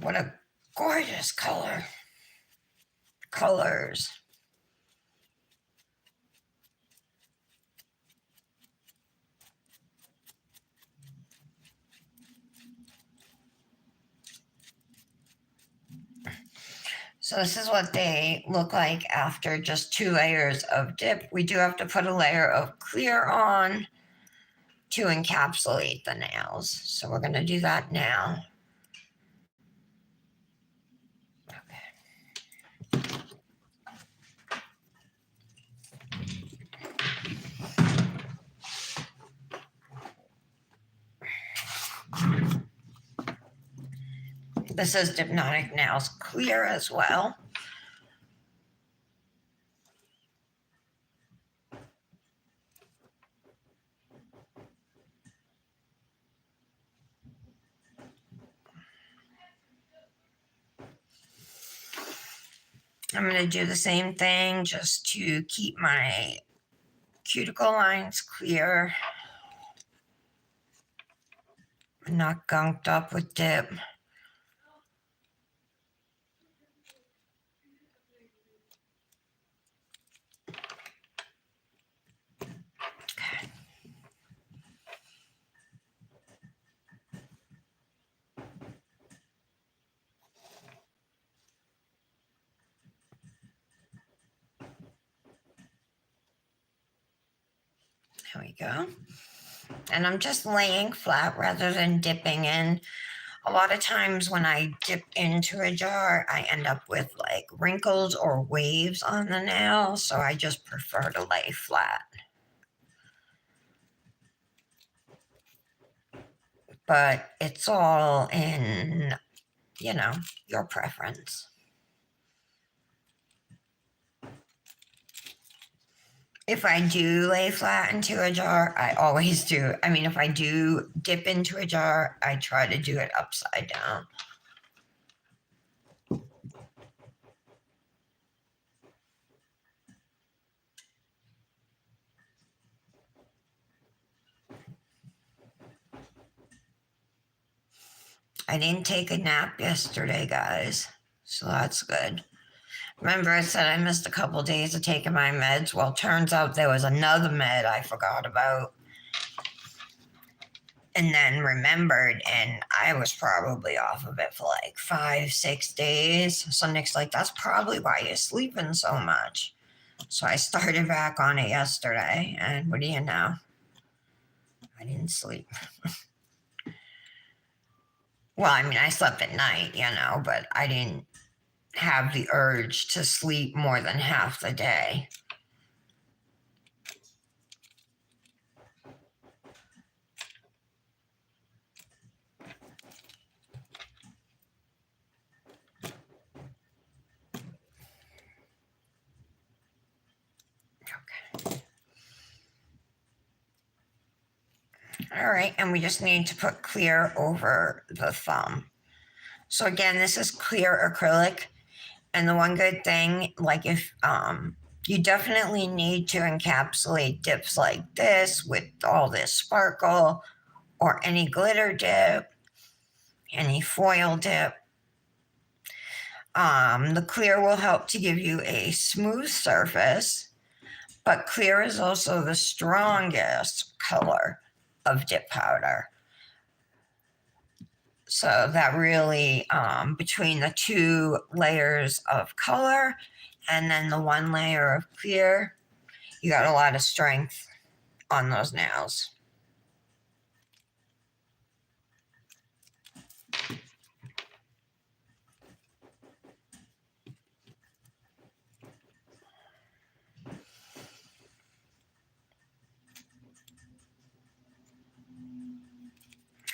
Speaker 1: What a gorgeous color. Colors. So this is what they look like after just 2 layers of dip. We do have to put a layer of clear on to encapsulate the nails. So we're going to do that now. This is Dipnotic Nails clear as well. I'm going to do the same thing just to keep my cuticle lines clear, not gunked up with dip. Okay. There we go. And I'm just laying flat rather than dipping in. A lot of times when I dip into a jar, I end up with like wrinkles or waves on the nail. So I just prefer to lay flat. But it's all in, your preference. If I do lay flat into a jar, I always do. I mean, if I do dip into a jar, I try to do it upside down. I didn't take a nap yesterday, guys, so that's good. Remember, I said I missed a couple days of taking my meds? Well, turns out there was another med I forgot about. And then remembered, and I was probably off of it for like 5, 6 days. So Nick's like, that's probably why you're sleeping so much. So I started back on it yesterday, and what do you know? I didn't sleep. Well, I mean, I slept at night, but I didn't have the urge to sleep more than half the day. All right, and we just need to put clear over the thumb. So again, this is clear acrylic. And the one good thing, like if you definitely need to encapsulate dips like this with all this sparkle or any glitter dip, any foil dip. The clear will help to give you a smooth surface, but clear is also the strongest color of dip powder. So that really, between the two layers of color and then the one layer of clear, you got a lot of strength on those nails.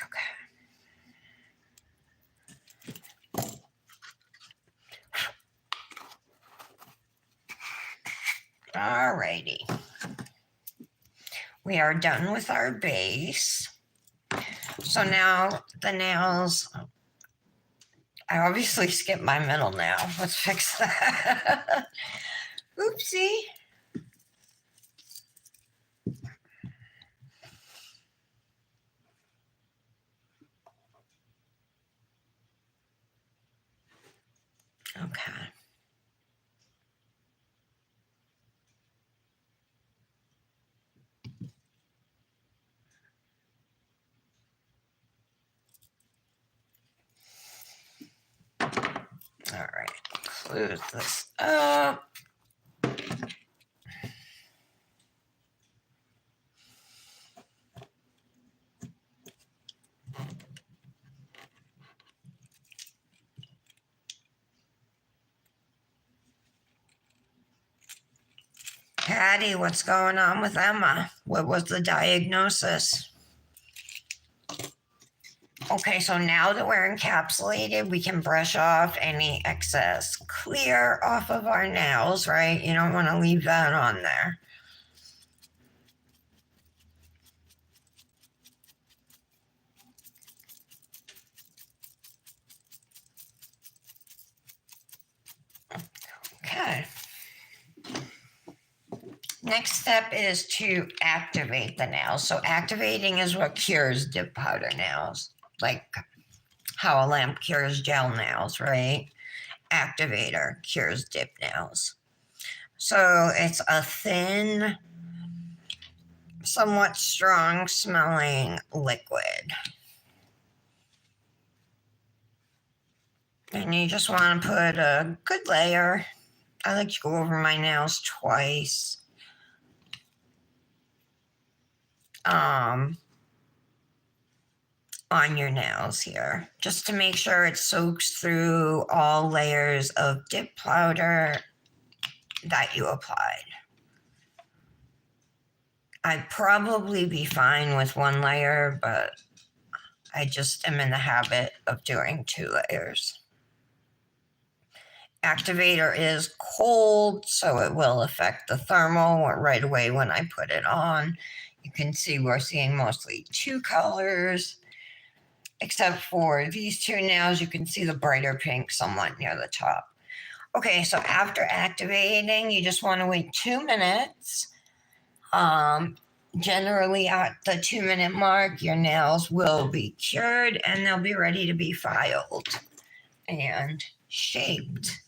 Speaker 1: Okay. Alrighty. We are done with our base. So now the nails, I obviously skipped my middle nail. Let's fix that. Oopsie. Okay. All right. Close this up. Patty, what's going on with Emma? What was the diagnosis? Okay, so now that we're encapsulated, we can brush off any excess clear off of our nails, right? You don't want to leave that on there. Okay. Next step is to activate the nails. So activating is what cures dip powder nails, like how a lamp cures gel nails, right? Activator cures dip nails. So it's a thin, somewhat strong smelling liquid. And you just want to put a good layer. I like to go over my nails twice. On your nails here, just to make sure it soaks through all layers of dip powder that you applied. I'd probably be fine with one layer, but I just am in the habit of doing 2 layers. Activator is cold, so it will affect the thermal right away when I put it on. You can see we're seeing mostly 2 colors. Except for these 2 nails, you can see the brighter pink somewhat near the top. Okay, so after activating, you just want to wait 2 minutes. Generally, at the 2-minute mark, your nails will be cured and they'll be ready to be filed and shaped.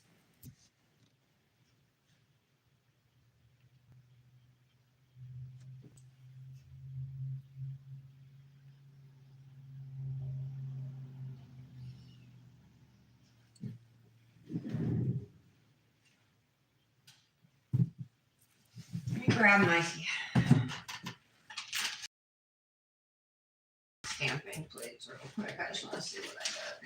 Speaker 1: Let me grab my stamping plates real quick. I just want to see what I got.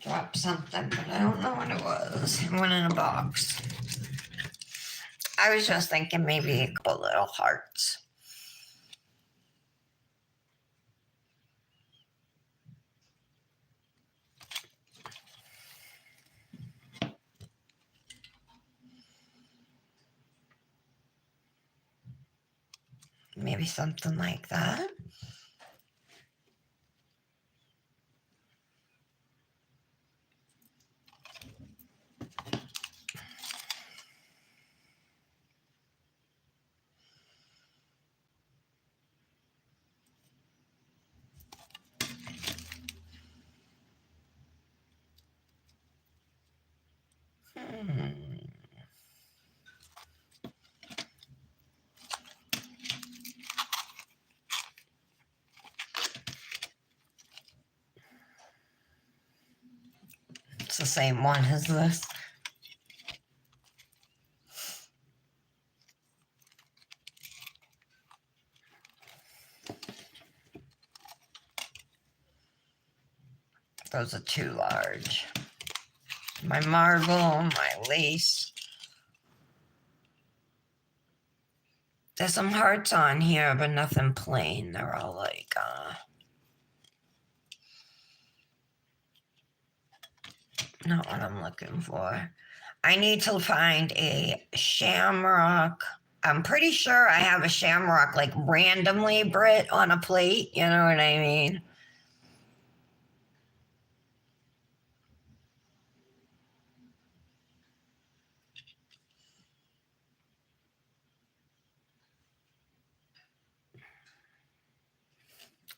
Speaker 1: Dropped something, but I don't know what it was. It went in a box. I was just thinking maybe a couple little hearts. Maybe something like that. the same one as this. Those are too large. My marble, my lace. There's some hearts on here, but nothing plain. They're all like, not what I'm looking for. I need to find a shamrock. I'm pretty sure I have a shamrock like randomly, Britt, on a plate. You know what I mean?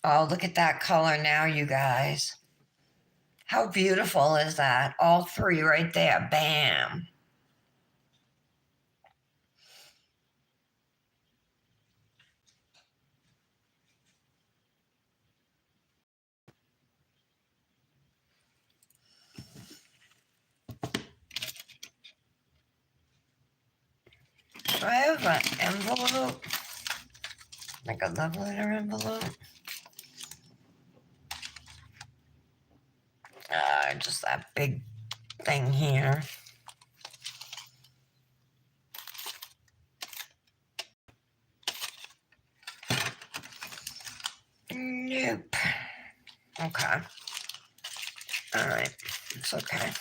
Speaker 1: Oh, look at that color now, you guys. How beautiful is that? All three right there. Bam. Do I have an envelope? Like a love letter envelope? Just that big thing here. Nope. Okay. All right. It's okay.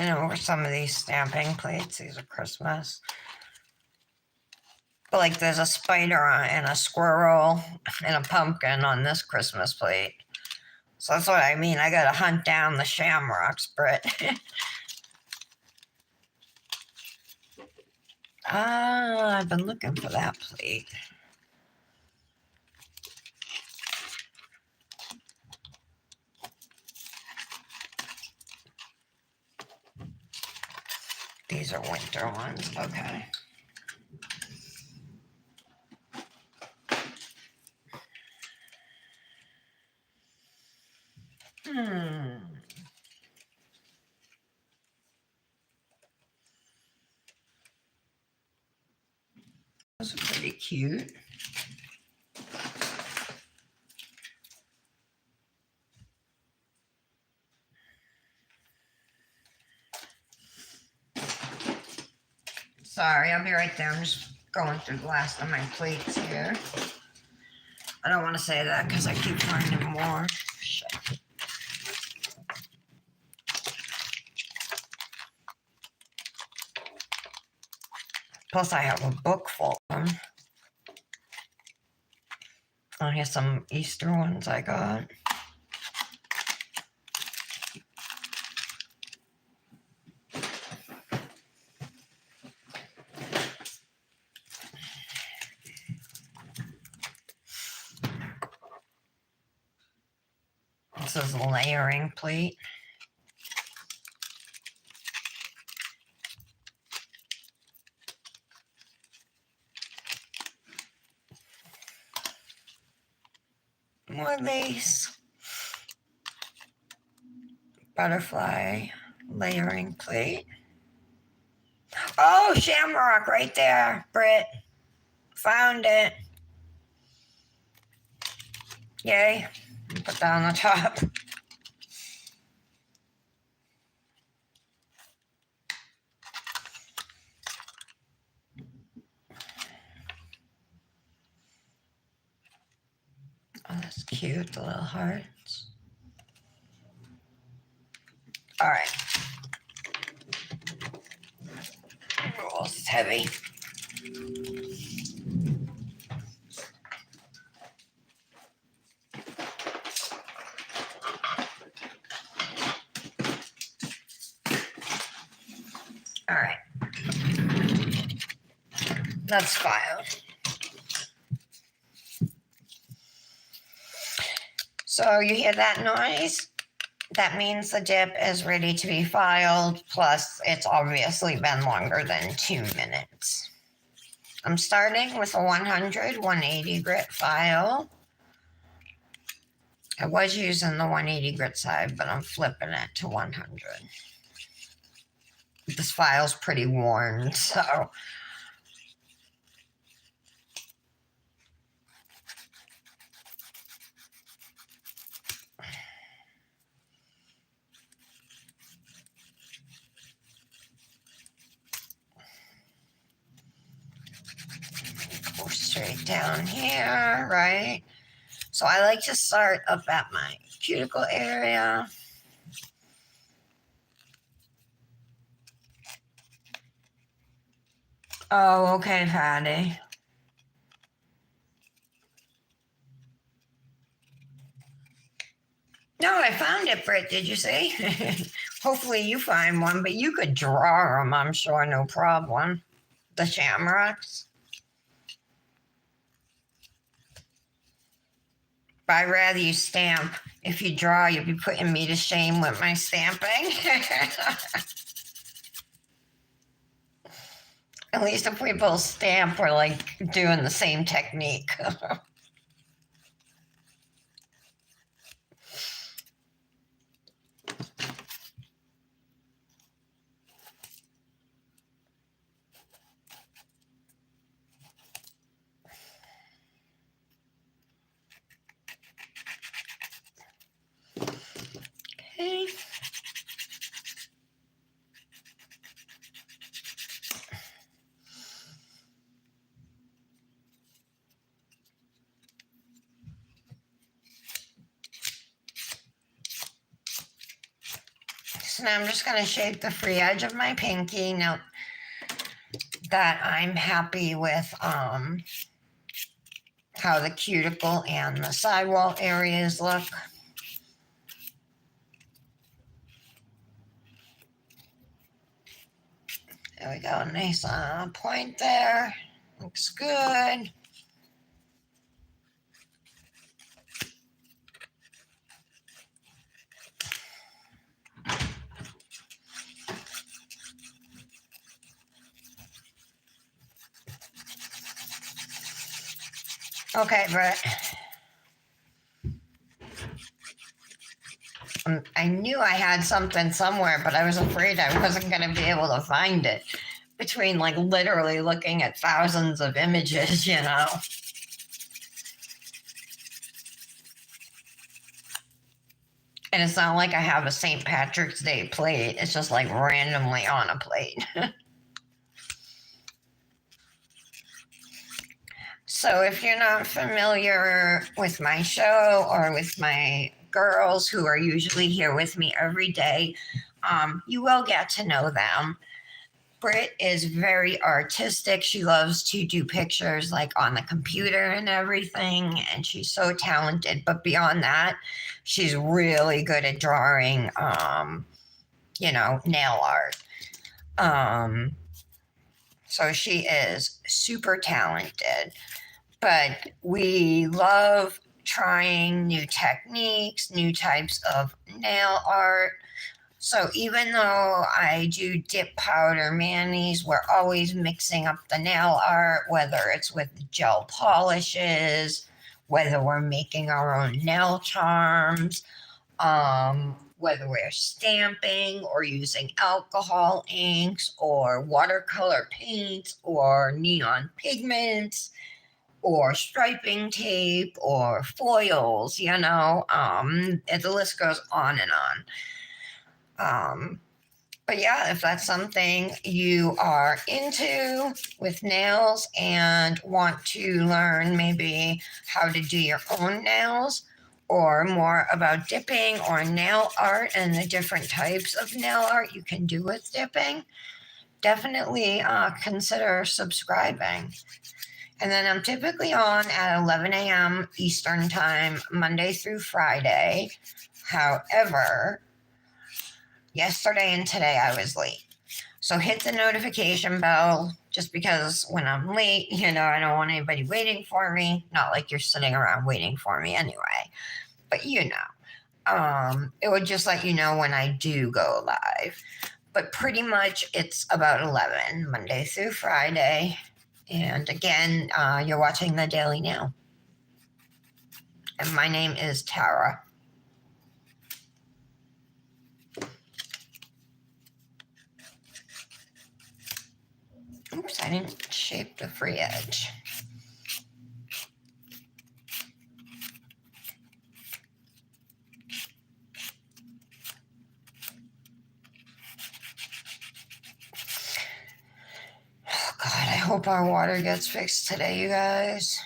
Speaker 1: Over some of these stamping plates. These are Christmas. But like there's a spider and a squirrel and a pumpkin on this Christmas plate. So that's what I mean. I gotta hunt down the shamrocks, Britt. I've been looking for that plate. These are winter ones. Okay. Those are pretty cute. Sorry, I'll be right there. I'm just going through the last of my plates here. I don't want to say that because I keep finding more. Shit. Plus, I have a book full of them. Oh, here's some Easter ones I got. This is a layering plate. More lace. Butterfly layering plate. Oh, shamrock right there, Britt. Found it. Yay. Put that on the top. Oh, that's cute, the little hearts. All right, heavy. All right. That's filed. So you hear that noise? That means the dip is ready to be filed, plus it's obviously been longer than 2 minutes. I'm starting with a 100, 180 grit file. I was using the 180 grit side, but I'm flipping it to 100. This file's pretty worn, so. Go straight down here, right? So I like to start up at my cuticle area. Oh, okay, Patty. No, I found it, Britt. Did you see? Hopefully you find one, but you could draw them, I'm sure, no problem. The shamrocks. But I'd rather you stamp. If you draw, you'll be putting me to shame with my stamping. At least if we both stamp, we're like doing the same technique. Okay. So now I'm just going to shape the free edge of my pinky. Now that I'm happy with how the cuticle and the sidewall areas look. There we go, nice point there. Looks good. Okay, Brett. I knew I had something somewhere, but I was afraid I wasn't going to be able to find it between like literally looking at thousands of images, you know. And it's not like I have a St. Patrick's Day plate. It's just like randomly on a plate. So if you're not familiar with my show or with my girls who are usually here with me every day, you will get to know them. Britt is very artistic. She loves to do pictures like on the computer and everything, and she's so talented. But beyond that, she's really good at drawing, nail art. So she is super talented. But we love trying new techniques, new types of nail art. So even though I do dip powder manis, we're always mixing up the nail art, whether it's with gel polishes, whether we're making our own nail charms, whether we're stamping or using alcohol inks or watercolor paints or neon pigments or striping tape or foils, the list goes on and on. But yeah, if that's something you are into with nails and want to learn maybe how to do your own nails or more about dipping or nail art and the different types of nail art you can do with dipping, definitely consider subscribing. And then I'm typically on at 11 a.m. Eastern Time, Monday through Friday. However, yesterday and today I was late. So hit the notification bell just because when I'm late, I don't want anybody waiting for me. Not like you're sitting around waiting for me anyway, but it would just let you know when I do go live. But pretty much it's about 11, Monday through Friday. And again, you're watching The Daily Nail. And my name is Tara. Oops, I didn't shape the free edge. Oh God, I hope our water gets fixed today, you guys.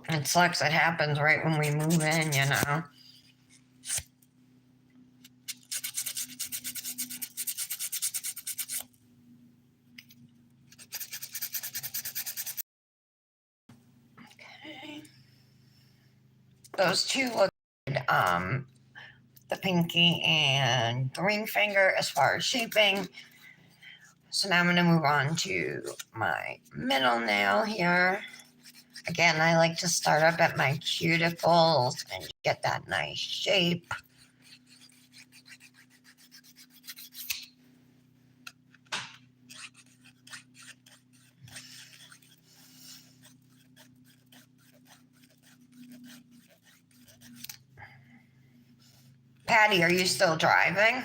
Speaker 1: It sucks. It happens right when we move in, Okay. Those two look good. The pinky and the ring finger as far as shaping. So now I'm going to move on to my middle nail here. Again, I like to start up at my cuticles and get that nice shape. Patty, are you still driving?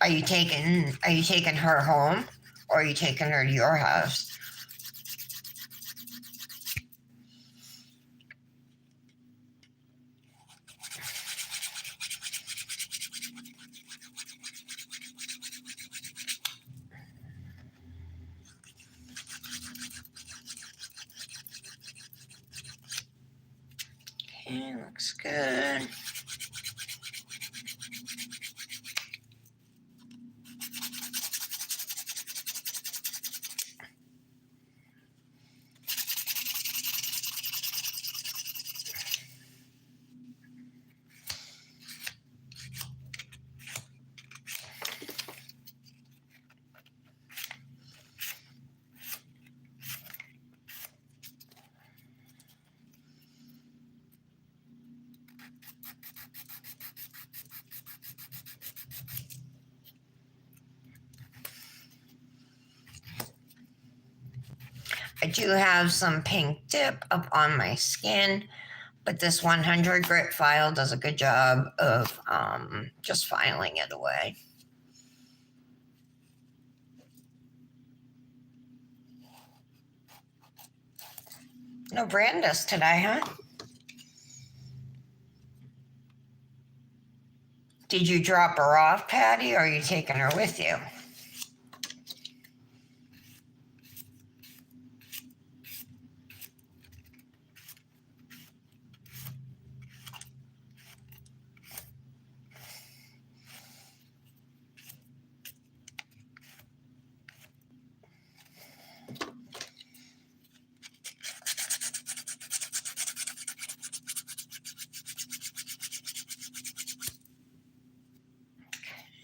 Speaker 1: Are you taking her home, or are you taking her to your house? Okay, looks good. I do have some pink dip up on my skin, but this 100 grit file does a good job of just filing it away. No Brandis today, huh? Did you drop her off, Patty, or are you taking her with you?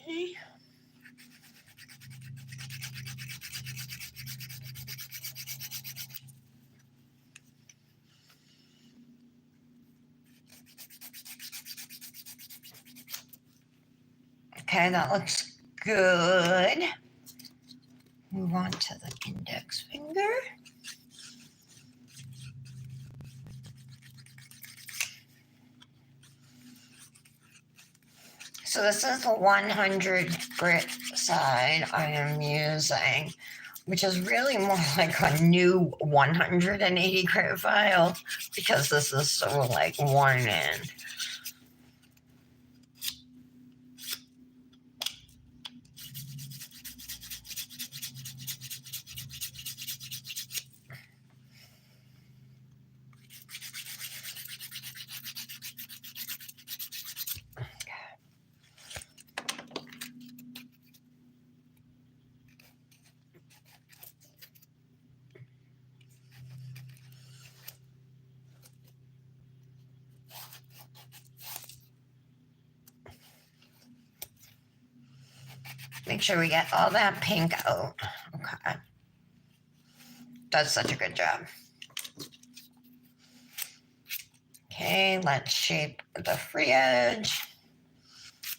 Speaker 1: Okay. Okay, that looks good. Move on to the index finger. So this is the 100 grit side I am using, which is really more like a new 180 grit file because this is so like worn in. Make sure we get all that pink out. Okay. Does such a good job. Okay, let's shape the free edge.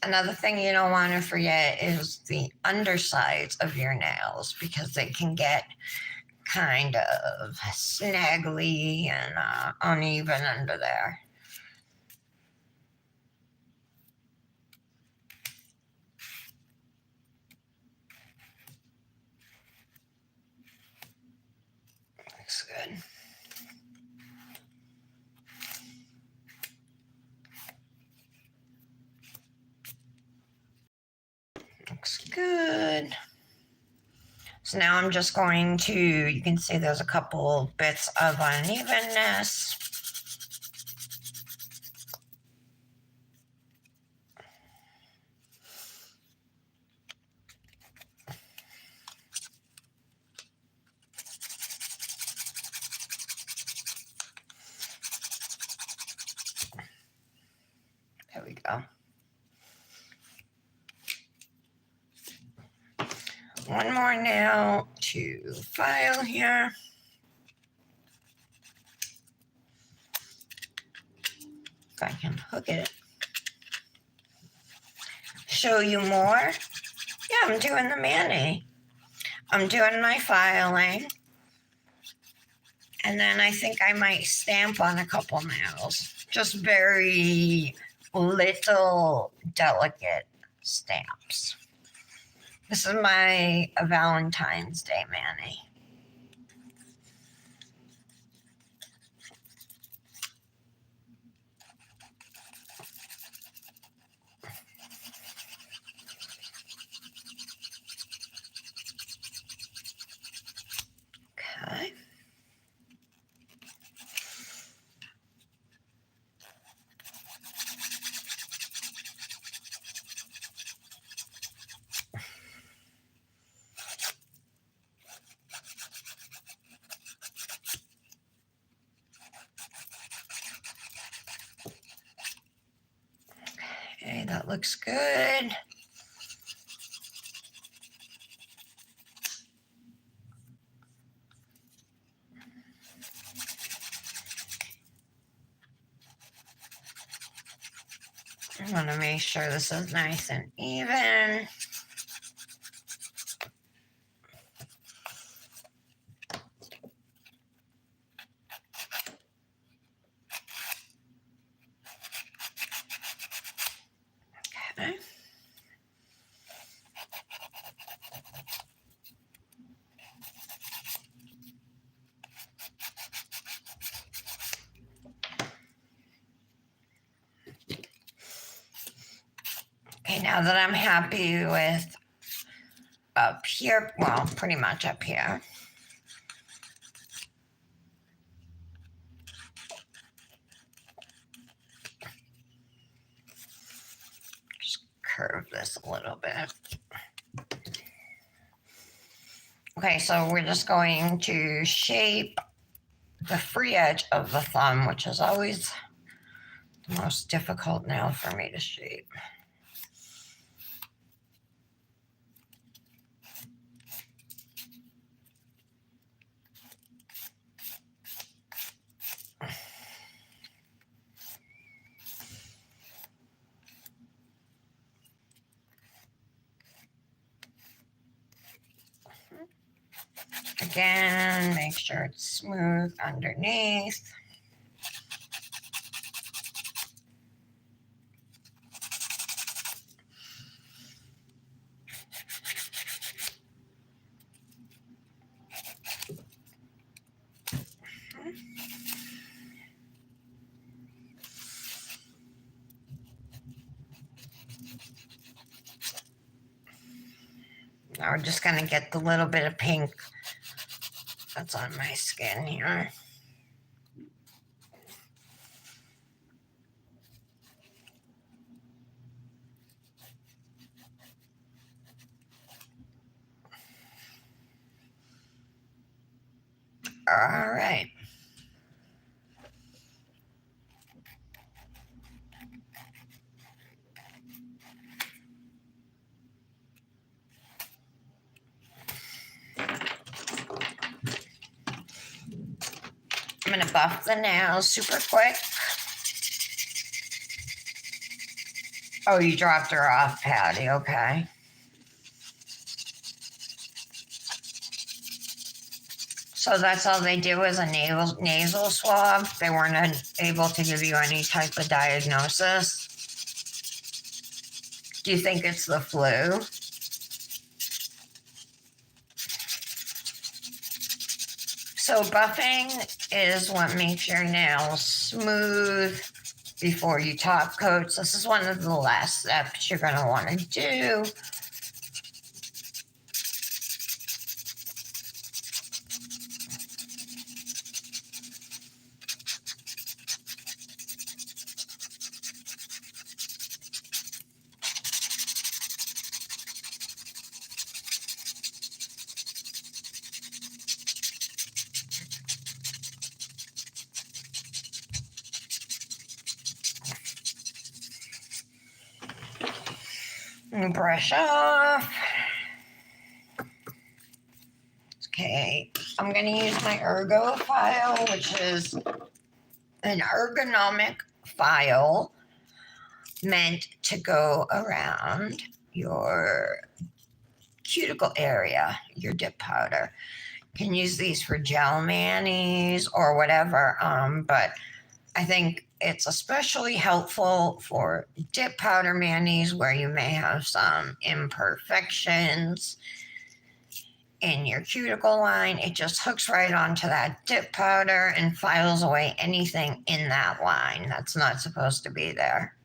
Speaker 1: Another thing you don't want to forget is the undersides of your nails because they can get kind of snaggly and uneven under there. Looks good. Looks good. So now I'm just going to, you can see there's a couple bits of unevenness. There we go. One more nail to file here. If I can hook it. Show you more. Yeah, I'm doing the mani. I'm doing my filing. And then I think I might stamp on a couple nails. Just very little delicate stamps. This is my Valentine's Day mani. Okay. Okay, that looks good. I want to make sure this is nice and even. Okay. Okay, now that I'm happy with up here, well, pretty much up here. Just curve this a little bit. Okay, so we're just going to shape the free edge of the thumb, which is always the most difficult nail for me to shape. Again, make sure it's smooth underneath. Now we're just going to get the little bit of pink that's on my skin here. All right. buff the nails super quick. Oh, you dropped her off, Patty. Okay. So that's all they do is a nasal swab. They weren't able to give you any type of diagnosis. Do you think it's the flu? So buffing is what makes your nails smooth before you top coat. So this is one of the last steps you're going to want to do. And brush off. Okay, I'm going to use my ergo file, which is an ergonomic file meant to go around your cuticle area, your dip powder. You can use these for gel manis or whatever, but I think it's especially helpful for dip powder manis where you may have some imperfections in your cuticle line. It just hooks right onto that dip powder and files away anything in that line that's not supposed to be there,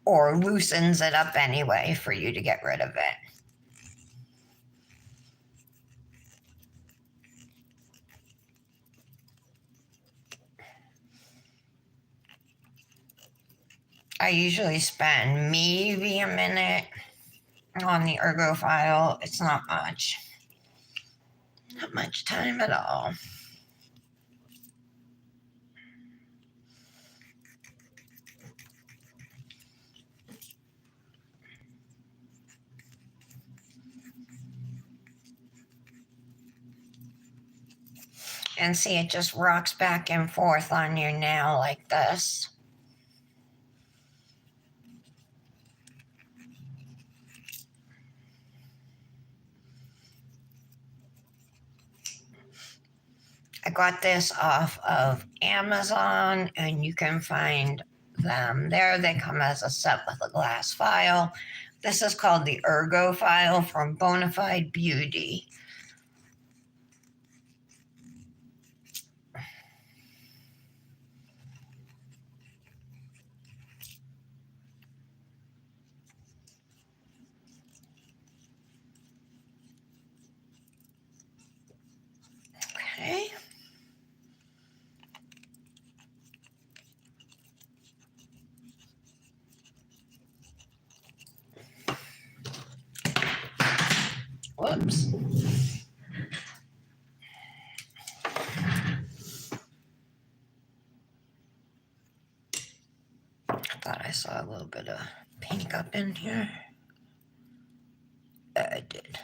Speaker 1: or loosens it up anyway for you to get rid of it. I usually spend maybe a minute on the ergo file. It's not much. Not much time at all. And see, it just rocks back and forth on your nail like this. I got this off of Amazon, and you can find them there. They come as a set with a glass file. This is called the Ergo file from Bonafide Beauty. Okay. Whoops. I thought I saw a little bit of pink up in here. I did.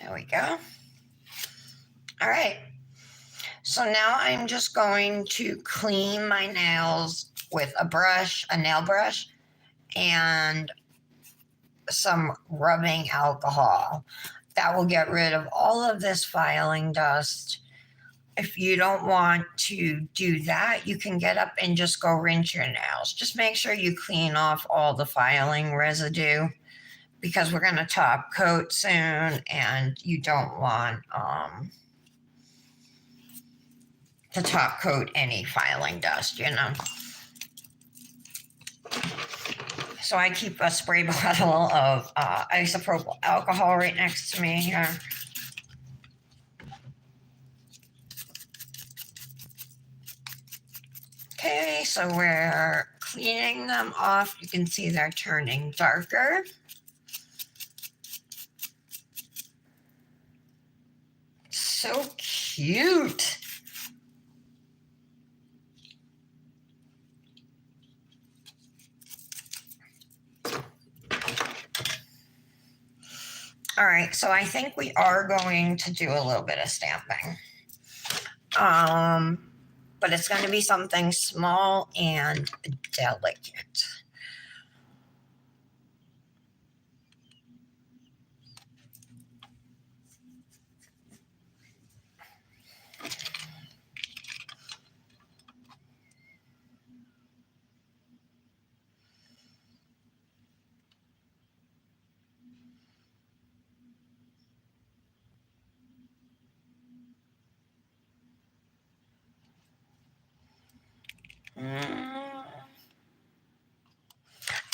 Speaker 1: There we go. All right. So now I'm just going to clean my nails with a brush, a nail brush, and some rubbing alcohol. That will get rid of all of this filing dust. If you don't want to do that, you can get up and just go rinse your nails. Just make sure you clean off all the filing residue, because we're going to top coat soon, and you don't want to top coat any filing dust, you know. So I keep a spray bottle of isopropyl alcohol right next to me here. Okay, so we're cleaning them off. You can see they're turning darker. So cute. All right, so I think we are going to do a little bit of stamping. But it's going to be something small and delicate.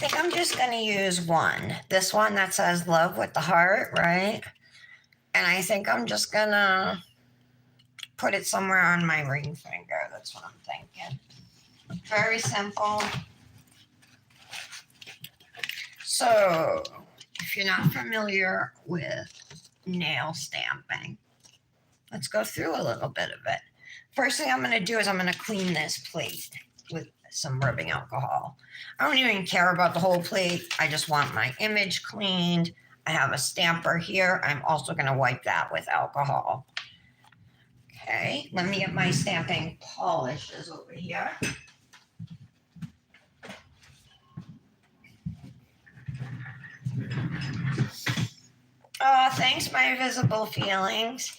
Speaker 1: I think I'm just going to use one. This one that says love with the heart, right? And I think I'm just going to put it somewhere on my ring finger. That's what I'm thinking. Very simple. So, if you're not familiar with nail stamping, let's go through a little bit of it. First thing I'm going to do is I'm going to clean this plate with some rubbing alcohol. I don't even care about the whole plate. I just want my image cleaned. I have a stamper here. I'm also going to wipe that with alcohol. Okay, let me get my stamping polishes over here. Oh, thanks, my visible feelings.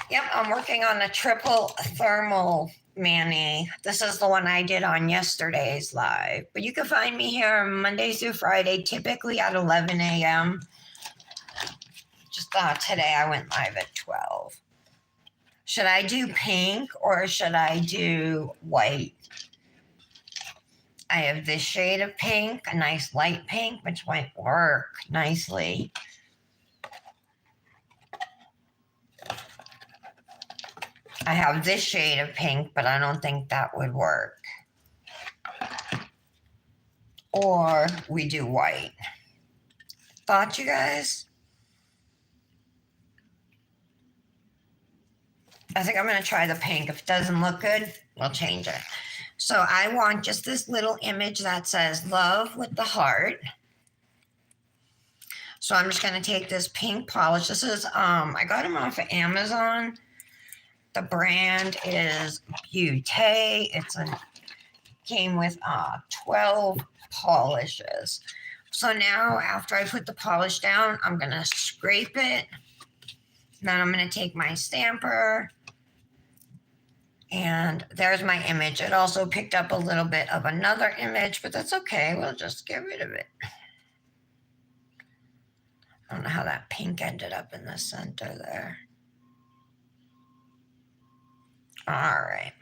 Speaker 1: Yep, I'm working on a triple thermal mani. This is the one I did on yesterday's live. But you can find me here Monday through Friday, typically at 11 a.m. Just today I went live at 12. Should I do pink or should I do white? I have this shade of pink, a nice light pink, which might work nicely. I have this shade of pink, but I don't think that would work. Or we do white. Thought, you guys? I think I'm going to try the pink. If it doesn't look good, we'll change it. So I want just this little image that says love with the heart. So I'm just going to take this pink polish. This is, I got them off of Amazon. The brand is Beauté. Came with 12 polishes. So now after I put the polish down, I'm going to scrape it. Then I'm going to take my stamper. And there's my image. It also picked up a little bit of another image, but that's okay. We'll just get rid of it. I don't know how that pink ended up in the center there. All right.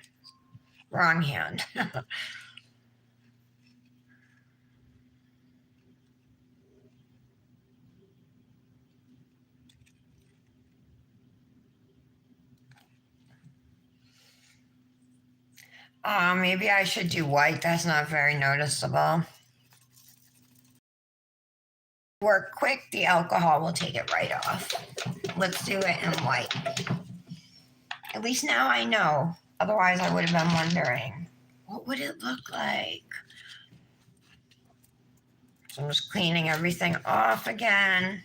Speaker 1: Wrong hand. Maybe I should do white. That's not very noticeable. Work quick, the alcohol will take it right off. Let's do it in white. At least now I know. Otherwise, I would have been wondering, what would it look like? So I'm just cleaning everything off again.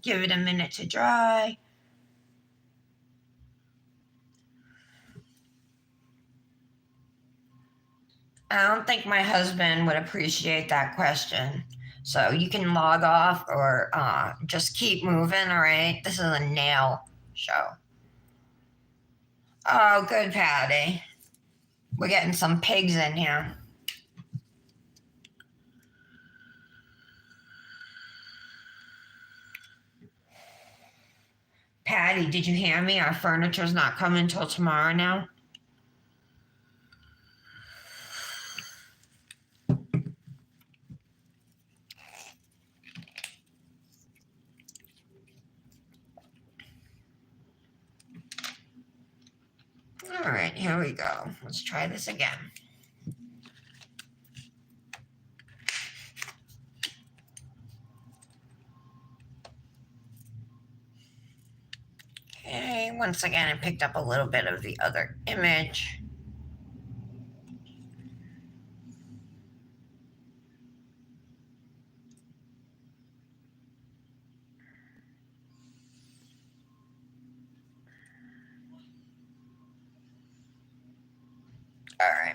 Speaker 1: Give it a minute to dry. I don't think my husband would appreciate that question. So you can log off or just keep moving, all right? This is a nail show. Oh, good, Patty. We're getting some pigs in here. Patty, did you hear me? Our furniture's not coming till tomorrow now. All right, here we go. Let's try this again. Okay, once again, I picked up a little bit of the other image. All right.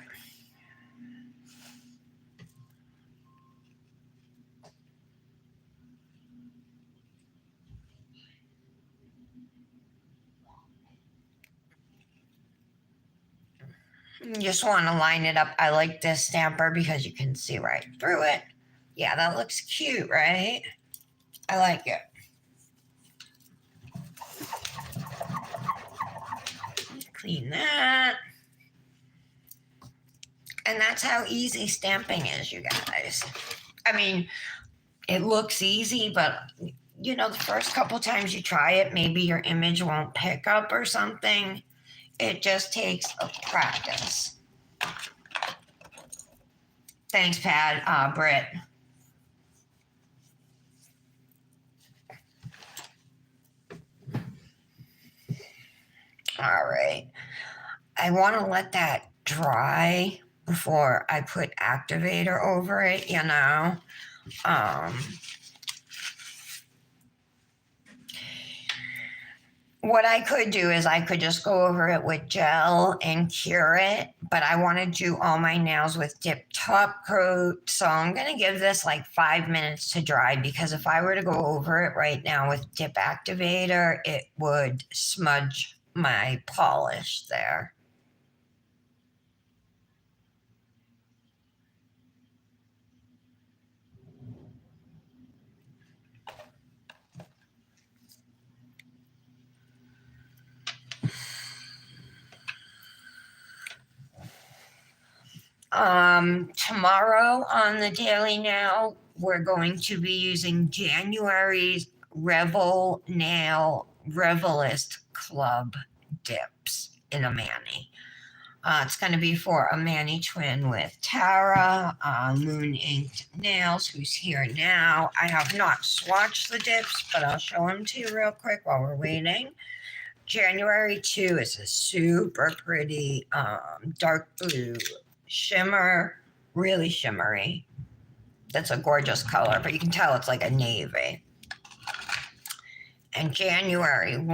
Speaker 1: You just want to line it up. I like this stamper because you can see right through it. Yeah, that looks cute, right? I like it. Clean that. And that's how easy stamping is, you guys. I mean, it looks easy, but you know, the first couple times you try it, maybe your image won't pick up or something. It just takes a practice. Thanks, Britt. All right. I want to let that dry before I put activator over it, you know. What I could do is I could just go over it with gel and cure it, but I want to do all my nails with dip top coat. So I'm going to give this like 5 minutes to dry, because if I were to go over it right now with dip activator, it would smudge my polish there. Tomorrow on the Daily Now, we're going to be using January's Revel Nail Revelist Club dips in a mani. It's going to be for a mani twin with Tara, Moon Inked Nails, who's here now. I have not swatched the dips, but I'll show them to you real quick while we're waiting. January 2 is a super pretty dark blue shimmer, really shimmery. That's a gorgeous color, but you can tell it's like a navy. And January 1,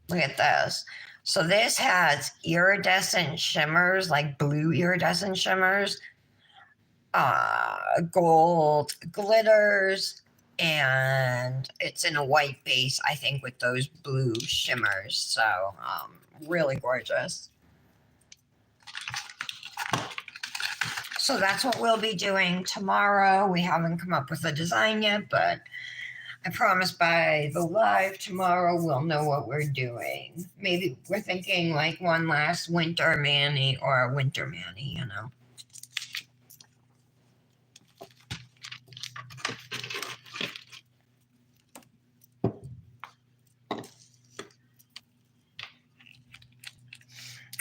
Speaker 1: look at this. So this has iridescent shimmers, like blue iridescent shimmers, gold glitters, and it's in a white base, I think, with those blue shimmers. So really gorgeous. So that's what we'll be doing tomorrow. We haven't come up with a design yet, but I promise by the live tomorrow, we'll know what we're doing. Maybe we're thinking like one last winter mani or a winter mani, you know.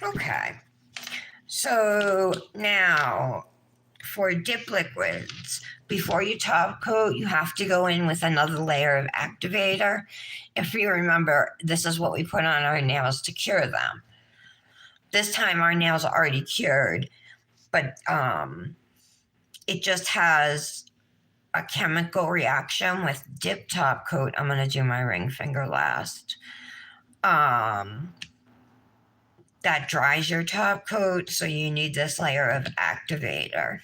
Speaker 1: Okay. So now for dip liquids, before you top coat, you have to go in with another layer of activator. If you remember, this is what we put on our nails to cure them. This time our nails are already cured, but it just has a chemical reaction with dip top coat. I'm going to do my ring finger last. That dries your top coat, so you need this layer of activator.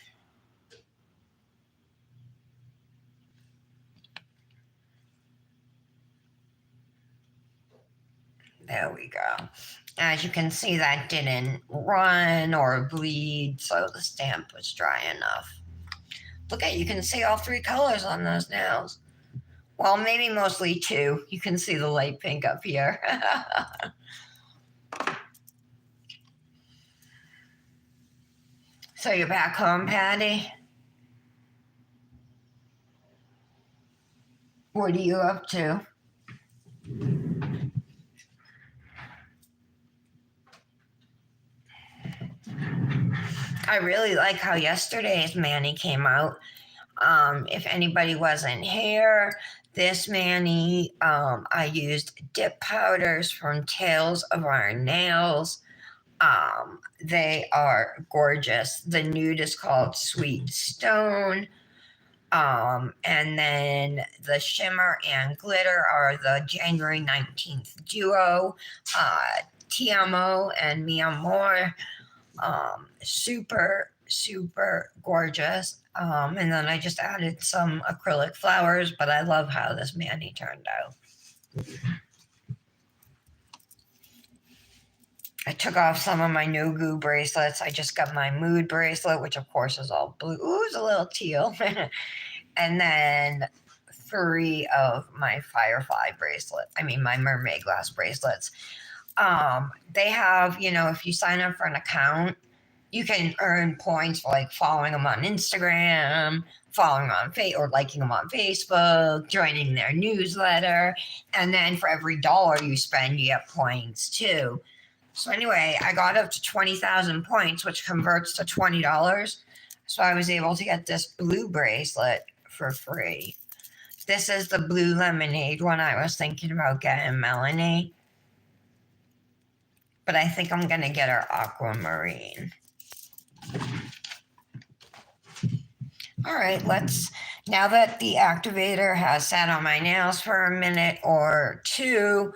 Speaker 1: There we go. As you can see, that didn't run or bleed, so the stamp was dry enough. Look at, you can see all three colors on those nails. Well, maybe mostly two. You can see the light pink up here. So you're back home, Patty? What are you up to? I really like how yesterday's mani came out. If anybody wasn't here, this mani, I used dip powders from Tales of Our Nails. They are gorgeous. The nude is called Sweet Stone. And then the shimmer and glitter are the January 19th duo. TMO and Mi Amor. Super, super gorgeous. And then I just added some acrylic flowers, but I love how this mani turned out. I took off some of my no goo bracelets. I just got my mood bracelet, which of course is all blue. Ooh, it's a little teal. And then 3 of my firefly bracelet. I mean, my mermaid glass bracelets. They have, if you sign up for an account, you can earn points for like following them on Instagram, following them on or liking them on Facebook, joining their newsletter, and then for every dollar you spend, you get points too. So anyway, I got up to 20,000 points, which converts to $20. So I was able to get this blue bracelet for free. This is the blue lemonade one I was thinking about getting Melanie. But I think I'm going to get her aquamarine. All right, now that the activator has sat on my nails for a minute or two,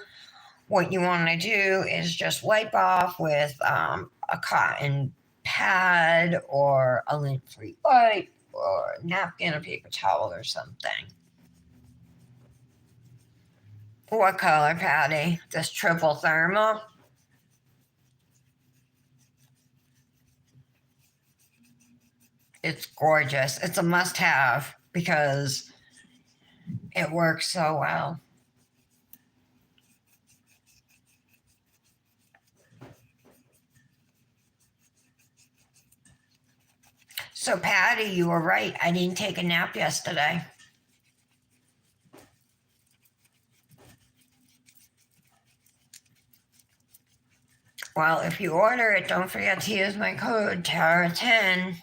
Speaker 1: what you want to do is just wipe off with a cotton pad or a lint-free wipe or a napkin, a paper towel or something. What color, Patty? This triple thermal? It's gorgeous. It's a must-have because it works so well. So, Patty, you were right. I didn't take a nap yesterday. Well, if you order it, don't forget to use my code Tara10.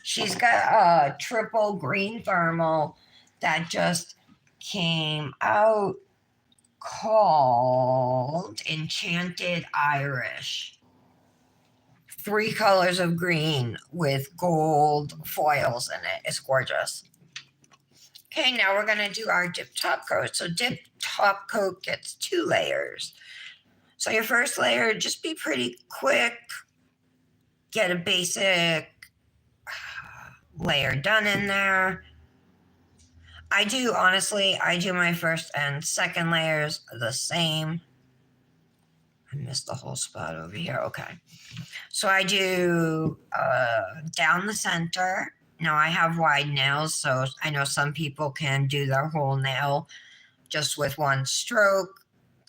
Speaker 1: She's got a triple green thermal that just came out called Enchanted Irish. 3 colors of green with gold foils in it. It's gorgeous. Okay, now we're going to do our dip top coat. So dip top coat gets 2 layers. So your first layer, just be pretty quick. Get a basic layer done in there. I do my first and second layers the same. I missed the whole spot over here. Okay. So I do down the center. Now I have wide nails, so I know some people can do their whole nail just with one stroke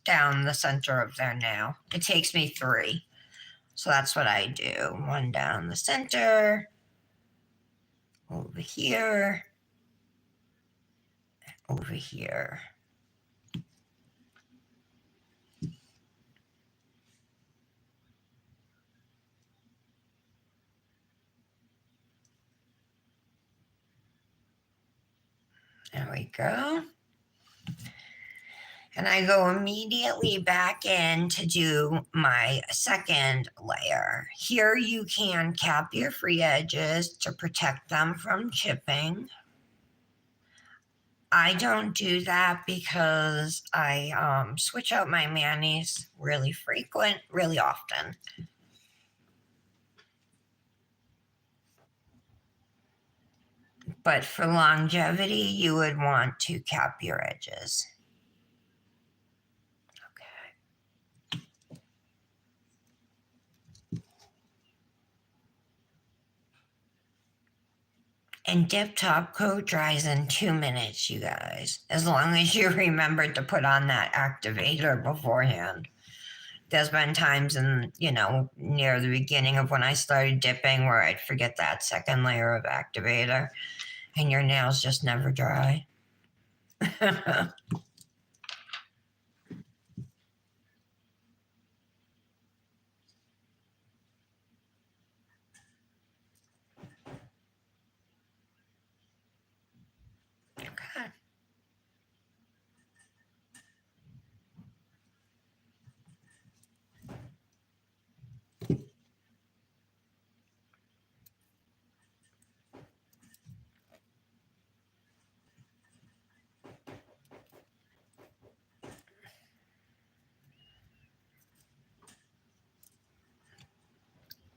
Speaker 1: down the center of their nail. It takes me 3. So that's what I do. 1 down the center, over here, over here. There we go. And I go immediately back in to do my second layer. Here you can cap your free edges to protect them from chipping. I don't do that because I switch out my manis really often. But for longevity, you would want to cap your edges. And dip top coat dries in 2 minutes, you guys, as long as you remember to put on that activator beforehand. There's been times near the beginning of when I started dipping where I'd forget that second layer of activator and your nails just never dry. Okay.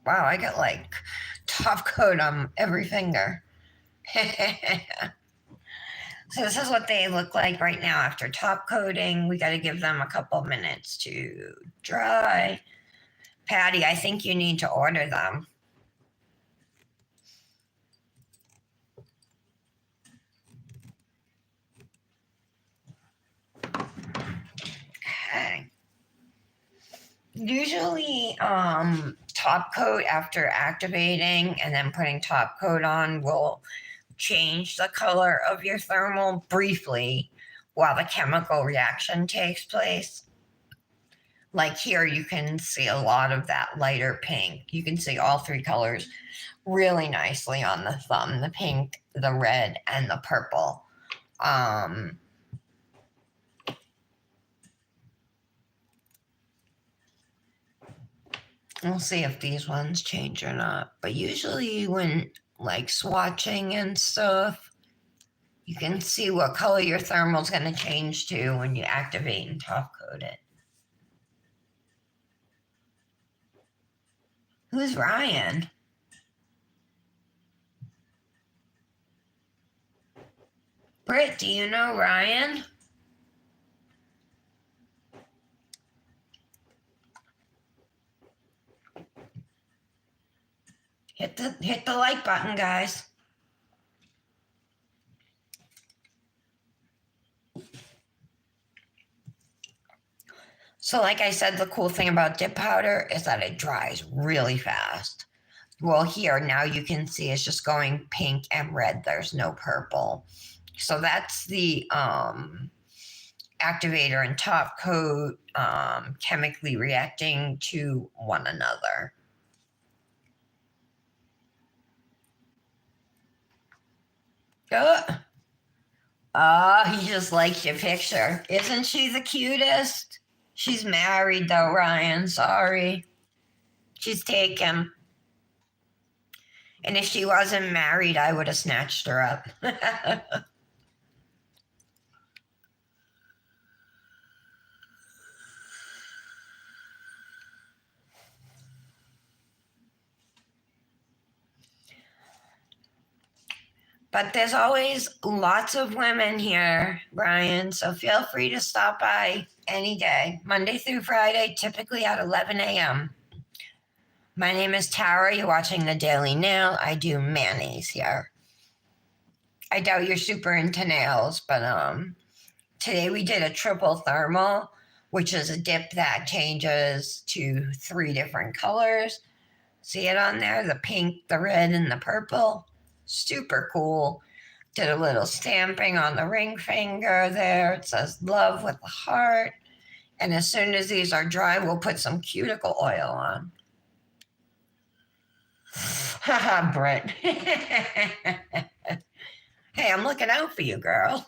Speaker 1: Wow, I got like top coat on every finger. So this is what they look like right now after top coating. We got to give them a couple minutes to dry. Patty, I think you need to order them. Okay. Usually, top coat after activating and then putting top coat on will change the color of your thermal briefly while the chemical reaction takes place. Like here, you can see a lot of that lighter pink. You can see all three colors really nicely on the thumb, the pink, the red, and the purple. We'll see if these ones change or not. But usually when like swatching and stuff, you can see what color your thermal's going to change to when you activate and top coat it. Who's Ryan? Britt, do you know Ryan? Hit the like button, guys. So like I said, the cool thing about dip powder is that it dries really fast. Well, here now you can see it's just going pink and red. There's no purple. So that's the activator and top coat chemically reacting to one another. Oh, he just likes your picture. Isn't she the cutest? She's married though, Ryan. Sorry. She's taken. And if she wasn't married, I would have snatched her up. But there's always lots of women here, Brian. So feel free to stop by any day, Monday through Friday, typically at 11 a.m. My name is Tara. You're watching The Daily Nail. I do manis here. I doubt you're super into nails, but today we did a triple thermal, which is a dip that changes to 3 different colors. See it on there? The pink, the red, and the purple. Super cool. Did a little stamping on the ring finger there. It says love with a heart. And as soon as these are dry, we'll put some cuticle oil on. Haha, Britt. Hey, I'm looking out for you, girl.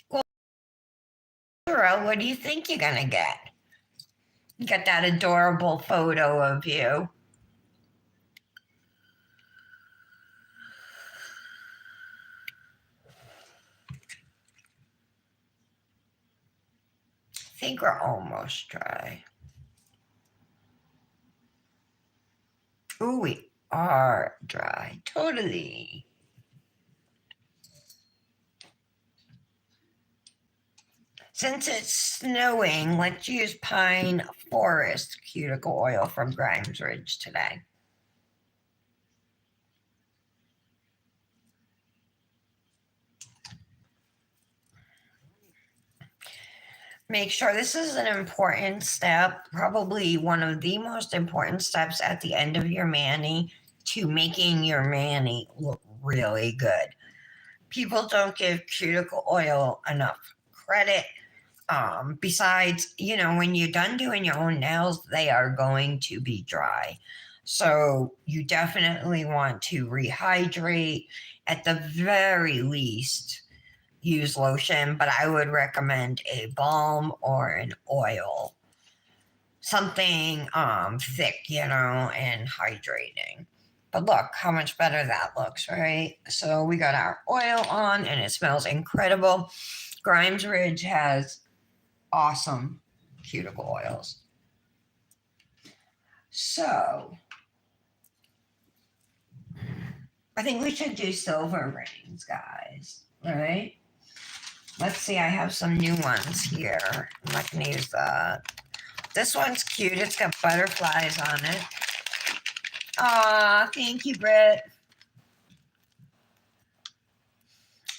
Speaker 1: Well, girl, what do you think you're going to get? You got that adorable photo of you. I think we're almost dry. Ooh, we are dry. Totally. Since it's snowing, let's use Pine Forest cuticle oil from Grimes Ridge today. Make sure this is an important step, probably one of the most important steps at the end of your mani to making your mani look really good. People don't give cuticle oil enough credit. Besides, when you're done doing your own nails, they are going to be dry. So you definitely want to rehydrate. At the very least, use lotion, but I would recommend a balm or an oil. Something thick, and hydrating. But look how much better that looks, right? So we got our oil on and it smells incredible. Grimes Ridge has awesome cuticle oils. So I think we should do silver rings, guys. All right. Let's see. I have some new ones here. I'm not going to use that. This one's cute. It's got butterflies on it. Aw, thank you, Britt.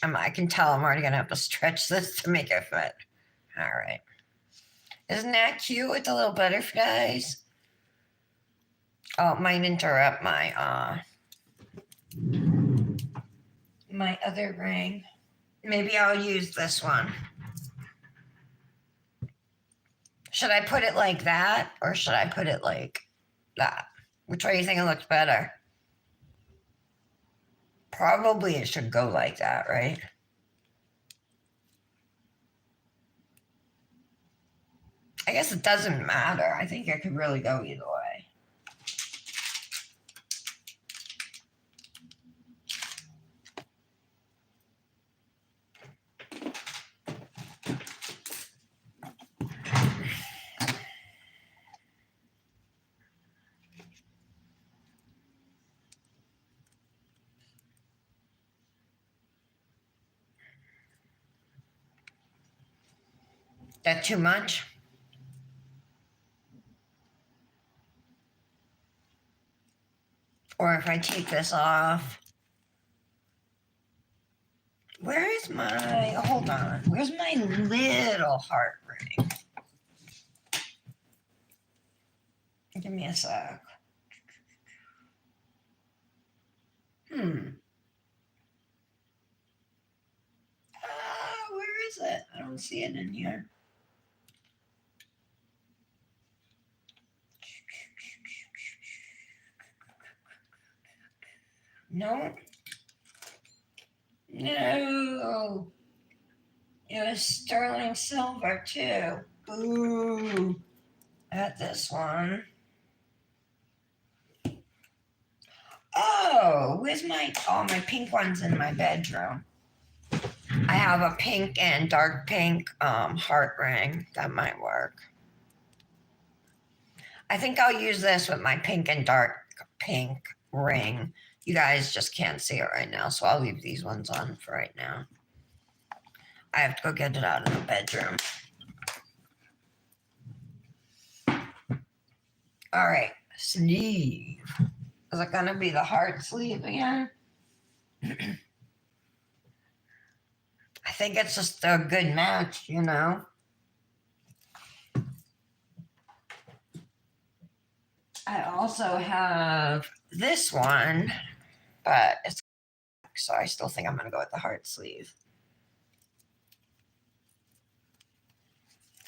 Speaker 1: I can tell I'm already going to have to stretch this to make it fit. All right. Isn't that cute with the little butterflies? Oh, it might interrupt my my other ring. Maybe I'll use this one. Should I put it like that or should I put it like that? Which way do you think it looks better? Probably it should go like that, right? I guess it doesn't matter. I think it could really go either way. That too much? Or if I take this off. Where is my, hold on, where's my little heart ring? Give me a sec. Where is it? I don't see it in here. No. No. It was sterling silver too. Ooh. At this one. Oh, where's my, oh, my pink one's in my bedroom. I have a pink and dark pink heart ring. That might work. I think I'll use this with my pink and dark pink ring. You guys just can't see it right now, so I'll leave these ones on for right now. I have to go get it out of the bedroom. All right, sleeve. Is it gonna be the heart sleeve again? I think it's just a good match, you know? I also have this one, but it's, so I still think I'm gonna go with the heart sleeve.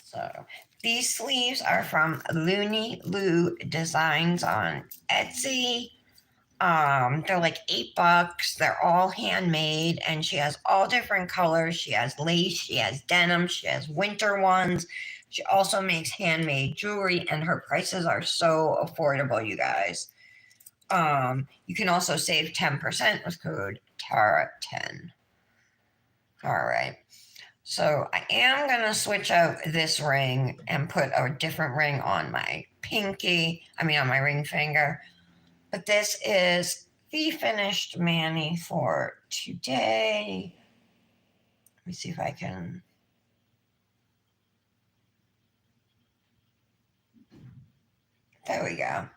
Speaker 1: So these sleeves are from Looney Lou Designs on Etsy. They're like $8. They're all handmade, and she has all different colors. She has lace, she has denim, she has winter ones. She also makes handmade jewelry, and her prices are so affordable, you guys. You can also save 10% with code TARA10. All right. So I am going to switch out this ring and put a different ring on my pinky. I mean, on my ring finger. But this is the finished mani for today. Let me see if I can. There we go.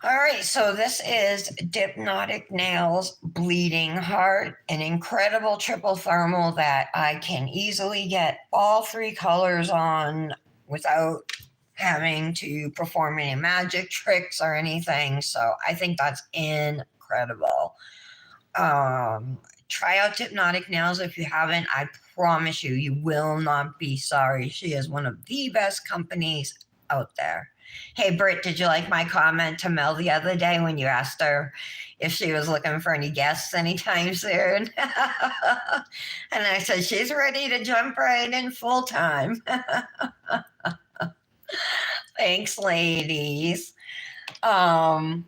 Speaker 1: All right, so this is Dipnotic Nails Bleeding Heart, an incredible triple thermal that I can easily get all three colors on without having to perform any magic tricks or anything. So I think that's incredible. Try out Dipnotic Nails if you haven't. I promise you, you will not be sorry. She is one of the best companies out there. Hey, Britt, did you like my comment to Mel the other day when you asked her if she was looking for any guests anytime soon? And I said, she's ready to jump right in full time. Thanks, ladies. Um,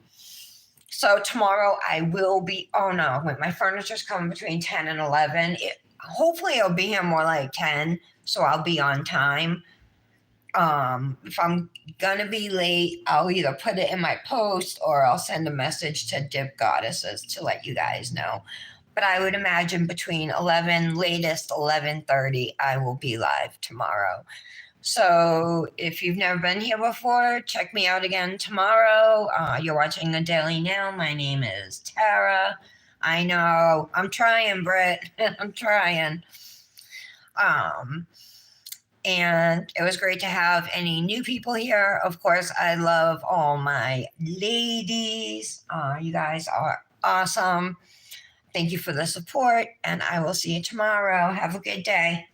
Speaker 1: so tomorrow I will be, oh no, when my furniture's coming between 10 and 11. Hopefully it'll be here more like 10, so I'll be on time. If I'm gonna be late, I'll either put it in my post or I'll send a message to Dip Goddesses to let you guys know. But I would imagine between 11, latest 11:30, I will be live tomorrow. So if you've never been here before, check me out again tomorrow. You're watching The Daily Nail. My name is Tara. I know. I'm trying, Britt. I'm trying. And it was great to have any new people here. Of course, I love all my ladies. You guys are awesome. Thank you for the support, and I will see you tomorrow. Have a good day.